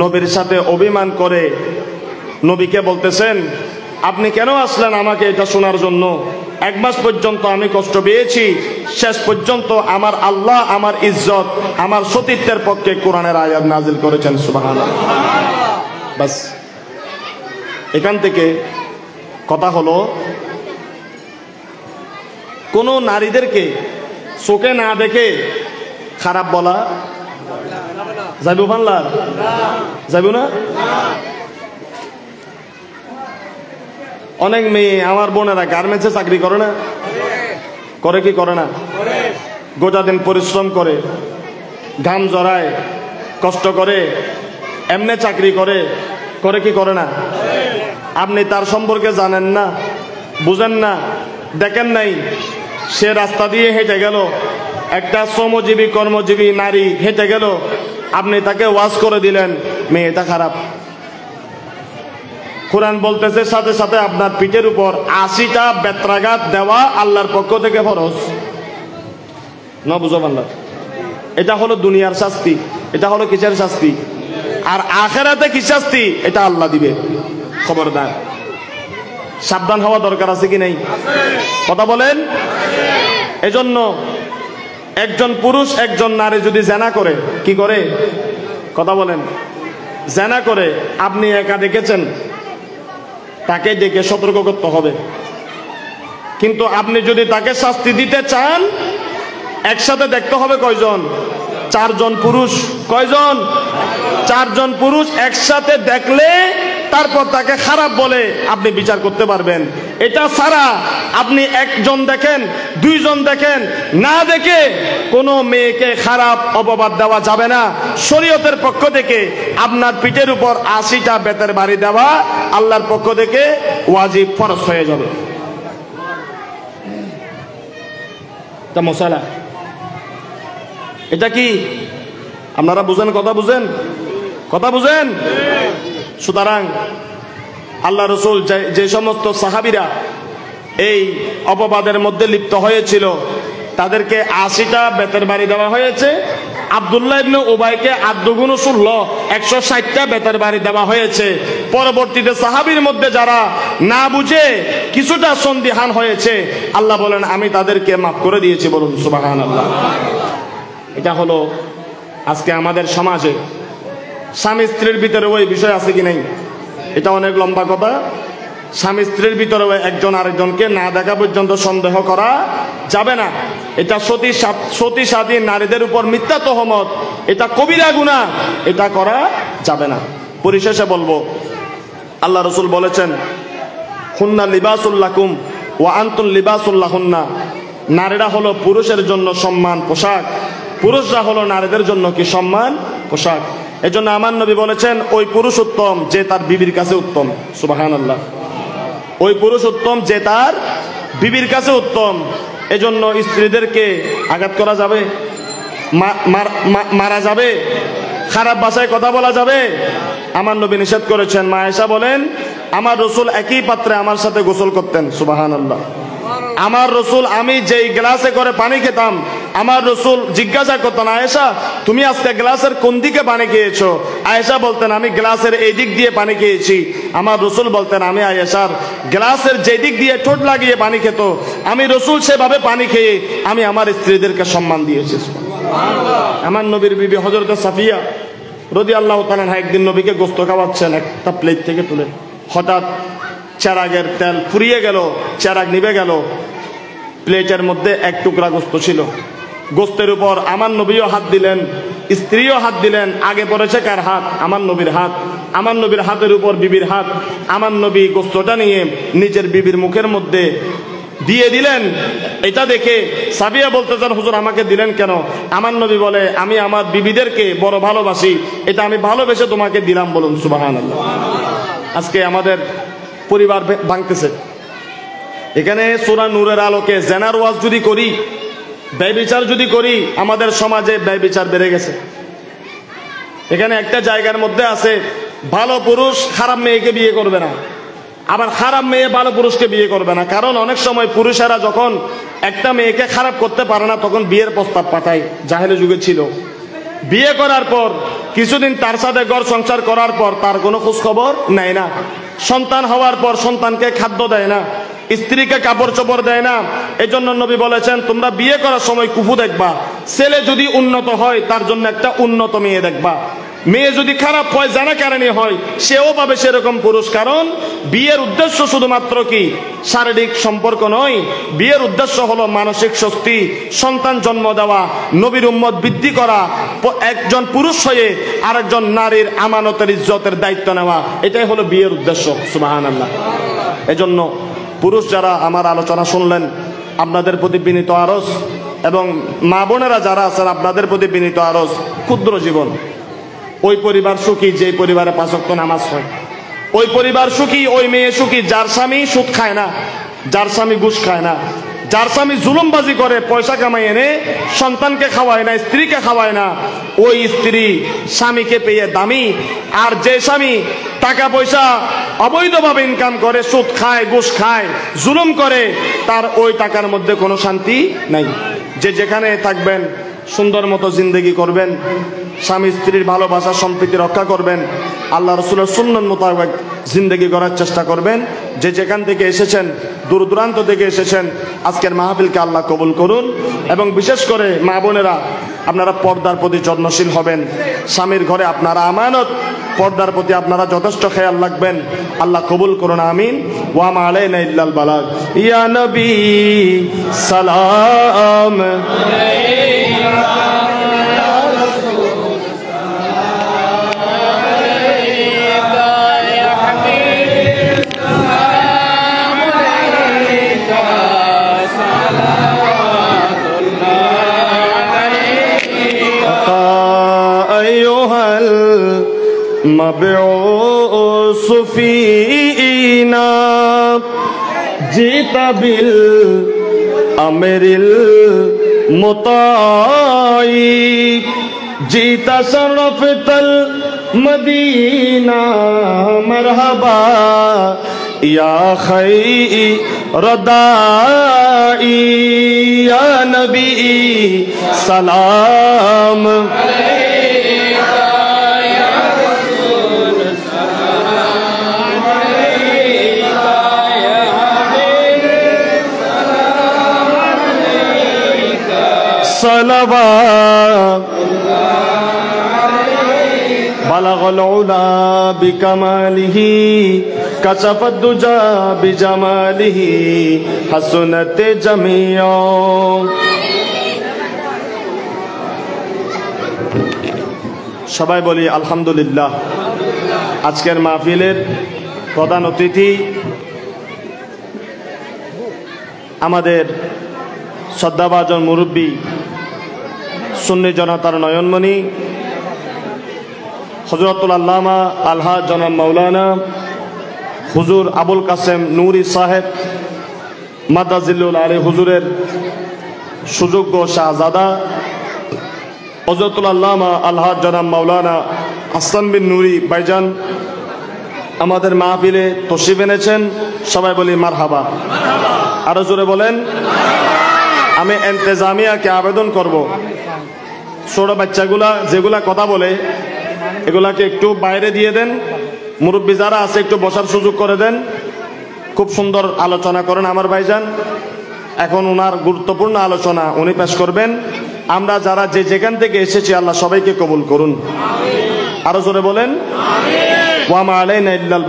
Speaker 1: নবীর সাথে অভিমান করে নবীকে বলতেছেন, আপনি কেন আসলেন আমাকে এটা শোনার জন্য? 1 মাস পর্যন্ত আমি কষ্ট পেয়েছি, শেষ পর্যন্ত আমার আল্লাহ আমার ইজ্জত আমার সতীত্বের পক্ষে কোরআনের আয়াত নাজিল করেছেন, সুবহানাল্লাহ। বাস এখান থেকে কথা হলো, কোন নারীদেরকে চোখে না দেখে খারাপ বলা যাইব? বাংলা যাইব না? অনেক মেয়ে আমার বোনেরা গার্মেন্টসে চাকরি করে না? করে কি করে না? গোটা দিন পরিশ্রম করে, ঘাম জড়ায়, কষ্ট করে, এমনি চাকরি করে, করে কি করে না? আপনি তার সম্পর্কে জানেন না, বুঝেন না, দেখেন নাই। সে রাস্তা দিয়ে হেঁটে গেল, একটা শ্রমজীবী কর্মজীবী নারী হেঁটে গেল, আপনি তাকে ওয়াজ করে দিলেন মেয়েটা খারাপ। কোরআন বলতেছে সাথে সাথে আপনার পিঠের উপর 80টা বেত্রাঘাত দেওয়া আল্লাহর পক্ষ থেকে ফরজ। না বুঝো বাংলা? এটা হলো দুনিয়ার শাস্তি। এটা হলো কিসের শাস্তি? আর আখেরাতে কি শাস্তি এটা আল্লাহ দিবে। খবরদার, সাবধান হওয়া দরকার আছে কি নাই? কথা বলেন। এজন্য একজন পুরুষ একজন নারী যদি জেনা করে, কি করে? কথা বলেন। জেনা করে, আপনি একা দেখেছেন, তাকে ডেকে সতর্ক করতে হবে। কিন্তু আপনি যদি তাকে শাস্তি দিতে চান, একসাথে দেখতে হবে কয়জন? 4 জন পুরুষ। কয়জন? 4 জন পুরুষ একসাথে দেখলে তারপর তাকে খারাপ বলে আপনি বিচার করতে পারবেন। এটা ছাড়া আপনি 1 জন দেখেন, 2 জন দেখেন, না দেখে কোনো মেয়েকে খারাপ অপবাদ দেওয়া যাবে না। শরীয়তের পক্ষ থেকে আপনার পিঠের উপর 80টা বেতের বাড়ি দেওয়া আল্লাহর পক্ষ থেকে ওয়াজিব, ফরজ হয়ে যাবে। এটা মশালা। এটা কি আপনারা বুঝেন? কথা বুঝেন? কথা বুঝেন? সুতরাং আল্লাহ রসুল যে সমস্ত সাহাবীরা এই অপবাদের মধ্যে লিপ্ত হয়েছিল তাদেরকে 80টা বেতের বাড়ি দেওয়া হয়েছে। আব্দুল্লাহ ইবনে উবাইকে 8 গুণ 16 160টা বেতের বাড়ি দেওয়া হয়েছে। পরবর্তীতে সাহাবীর মধ্যে যারা না বুঝে কিছুটা সন্দিহান হয়েছে, আল্লাহ বলেন আমি তাদেরকে মাফ করে দিয়েছি, বলুন সুবহানাল্লাহ। এটা হলো আজকে আমাদের সমাজে স্বামী স্ত্রীর ভিতরে ওই বিষয় আছে কি নাই? এটা অনেক লম্বা কথা। স্বামী স্ত্রীর ভিতরে একজন আরেকজনকে না দেখা পর্যন্ত সন্দেহ করা যাবে না। এটা সতী সাধী নারীদের উপর মিথ্যা তহমত, এটা কবিরা গুনাহ, এটা করা যাবে না। পরিশেষে বলবো, আল্লাহ রসুল বলেছেন, হুন্না লিবাসুল লাকুম ওয়া আনতুম লিবাসুল লাহুন্না। নারীরা হলো পুরুষের জন্য সম্মান পোশাক, পুরুষরা হলো নারীদের জন্য কি সম্মান পোশাক। এজন্য আমার নবী বলেছেন, ওই পুরুষ উত্তম যে তার বিবির কাছে উত্তম। সুবহানাল্লাহ। ওই পুরুষ উত্তম যে তার বিবির কাছে উত্তম। এজন্য স্ত্রীদেরকে আঘাত করা যাবে? মারা যাবে? খারাপ ভাষায় কথা বলা যাবে? আমার নবী নিষেধ করেছেন। মা আয়েশা বলেন, আমার রসুল একই পাত্রে আমার সাথে গোসল করতেন। সুবহানাল্লাহ। আমার রসুল, আমি যেই গ্লাসে করে পানি খেতাম, আমার রসুল জিজ্ঞাসা করতেন, আয়েশা তুমি আজকে গ্লাসের কোন দিকে পানি খেয়েছো? আয়েশা বলতেন, আমি গ্লাসের এই দিক দিয়ে পানি খেয়েছি। আমার রসুল বলতেন, আমি আয়েশার গ্লাসের যে দিক দিয়ে ঠোঁট লাগিয়ে পানি খেত, আমি রসুল সেভাবে পানি খেয়ে আমি আমার স্ত্রীদেরকে সম্মান দিয়েছি। আমার নবীর বিবি হযরত সাফিয়া রাদিয়াল্লাহু তাআলা একদিন নবীকে গোশত খাওয়াচ্ছেন একটা প্লেট থেকে তুলে। হঠাৎ চেরাগের তেল ফুরিয়ে গেল, চেরাগ নিভে গেল, প্লেটের মধ্যে 1 টুকরা গোশত ছিল। গোশতের উপর আমার নবীও হাত দিলেন, স্ত্রীও হাত দিলেন, আগে পড়েছে কার হাত? আমার নবীর হাত। আমার নবীর হাতের উপর বিবির হাত। আমার নবী গোস্তটা নিয়ে নিজের বিবির মুখের মধ্যে দিয়ে দিলেন। এটা দেখে সাবিয়া বলতেছেন, হুজুর আমাকে দিলেন কেন? আমার নবী বলে, আমি আমার বিবিদেরকে বড় ভালোবাসি, এটা আমি ভালোবেসে তোমাকে দিলাম। বলুন সুবহানাল্লাহ। আজকে আমাদের পরিবার ভাঙতেছে। এখানে সূরা নূরের আলোকে জেনার ওয়াজ যদি করি, ব্যভিচার যদি করি, আমাদের সমাজে ব্যভিচার বেড়ে গেছে। এখানে একটা জায়গার মধ্যে আছে, ভালো পুরুষ খারাপ মেয়েকে বিয়ে করবে না, আবার খারাপ মেয়ে ভালো পুরুষকে বিয়ে করবে না। কারণ অনেক সময় পুরুষেরা যখন একটা মেয়েকে খারাপ করতে পারে না, তখন বিয়ের প্রস্তাব পাঠায়। জাহেলি যুগে ছিল। বিয়ে করার পর কিছুদিন তার সাথে ঘর সংসার করার পর তার কোনো খোঁজ খবর নেয় না। সন্তান হওয়ার পর সন্তানকে খাদ্য দেয় না, স্ত্রীকে কাপড় চোপড় দেয় না। এই জন্য নবী বলেছেন, তোমরা বিয়ে করার সময় কুফু দেখবা। ছেলে যদি উন্নত হয়, তার জন্য একটা উন্নত মেয়ে দেখবা। মেয়ে যদি খারাপ হয়, জানা কারণে হয়, সেও পাবে সেরকম পুরুষ। কারণ বিয়ের উদ্দেশ্য শুধুমাত্র কি শারীরিক সম্পর্ক নয়, বিয়ের উদ্দেশ্য হলো মানসিক স্বস্তি, সন্তান জন্ম দেওয়া, নবীর উম্মত বৃদ্ধি করা, একজন পুরুষ হয়ে আরেকজন নারীর আমানতের ইজ্জতের দায়িত্ব নেওয়া। এটাই হলো বিয়ের উদ্দেশ্য। সুবহানাল্লাহ। এজন্য পুরুষ যারা আমার আলোচনা শুনলেন, আপনাদের প্রতি বিনীত আরজ, এবং মা বোনেরা যারা আছেন আপনাদের প্রতি বিনীত আরজ, ক্ষুদ্র জীবন। ওই পরিবার সুখী যে পরিবারে 5 ওয়াক্ত নামাজ হয়। ওই পরিবার সুখী, ওই মেয়ে সুখী যার স্বামী সুদ খায় না, যার স্বামী ঘুষ খায় না, যার স্বামী জুলুমবাজি করে পয়সা কামাই এনে সন্তানকে খাওয়ায় না, স্ত্রীকে খাওয়ায় না। ওই স্ত্রী স্বামীকে পেয়ে দামি। আর যে স্বামী টাকা পয়সা অবৈধভাবে ইনকাম করে, সুদ খায়, ঘুষ খায়, জুলুম করে, তার ওই টাকার মধ্যে কোনো শান্তি নাই। যে যেখানে থাকবেন সুন্দর মতো জিন্দেগি করবেন, স্বামী স্ত্রীর ভালোবাসা সম্প্রীতি রক্ষা করবেন, আল্লাহ রসুলের সুন্নাত মোতাবেক জিন্দেগি করার চেষ্টা করবেন। যে যেখান থেকে এসেছেন, দূর দূরান্ত থেকে এসেছেন, আজকের মাহফিলকে আল্লাহ কবুল করুন। এবং বিশেষ করে মা বোনেরা, আপনারা পর্দার প্রতি যত্নশীল হবেন। স্বামীর ঘরে আপনারা আমানত, পর্দার প্রতি আপনারা যথেষ্ট খেয়াল রাখবেন। আল্লাহ কবুল করুন, আমিন। ওয়া মা আলাইনা ইল্লাল বালাগ। ইয়া নবী সালাম مبعوث فينا جئت بالأمر المطاع جئت شرفت المدينة مرحبا يا خير داعي يا نبي سلام صلوات بلغ العلا بكماله كشف الدجى بجماله حسنت جميعا সবাই বলি আলহামদুলিল্লাহ। আজকের মাহফিলের প্রধান অতিথি আমাদের শ্রদ্ধাভাজন মুরব্বী, সুন্নি জনতার নয়নমণি, হযরতুল আল্লামা আলহাজ জনাব মাওলানা হুজুর আবুল কাসেম নুরি সাহেব মাদাজিল্লুল আলী হুজুরের সুযোগ্য শাহজাদা হযরতুল আল্লামা আলহাজ জনাব মাওলানা হাসান বিন নুরি ভাইজান আমাদের মাহফিলে তশরিফ এনেছেন। সবাই বলি মারহাবা। আরো জোরে বলেন। আমি ইন্তেজামিয়াকে আবেদন করব, ছোট বাচ্চাগুলা যেগুলা কথা বলে এগুলাকে একটু বাইরে দিয়ে দেন। মুরব্বী যারা আছে একটু বসার সুযোগ করে দেন। খুব সুন্দর আলোচনা করেন আমার ভাইজান। এখন ওনার গুরুত্বপূর্ণ আলোচনা উনি পেশ করবেন। আমরা যারা যে যেখান থেকে এসেছি আল্লাহ সবাইকে কবুল করুন। আরো জোরে বলেন। ওয়া মা আলাইনা ইল্লাল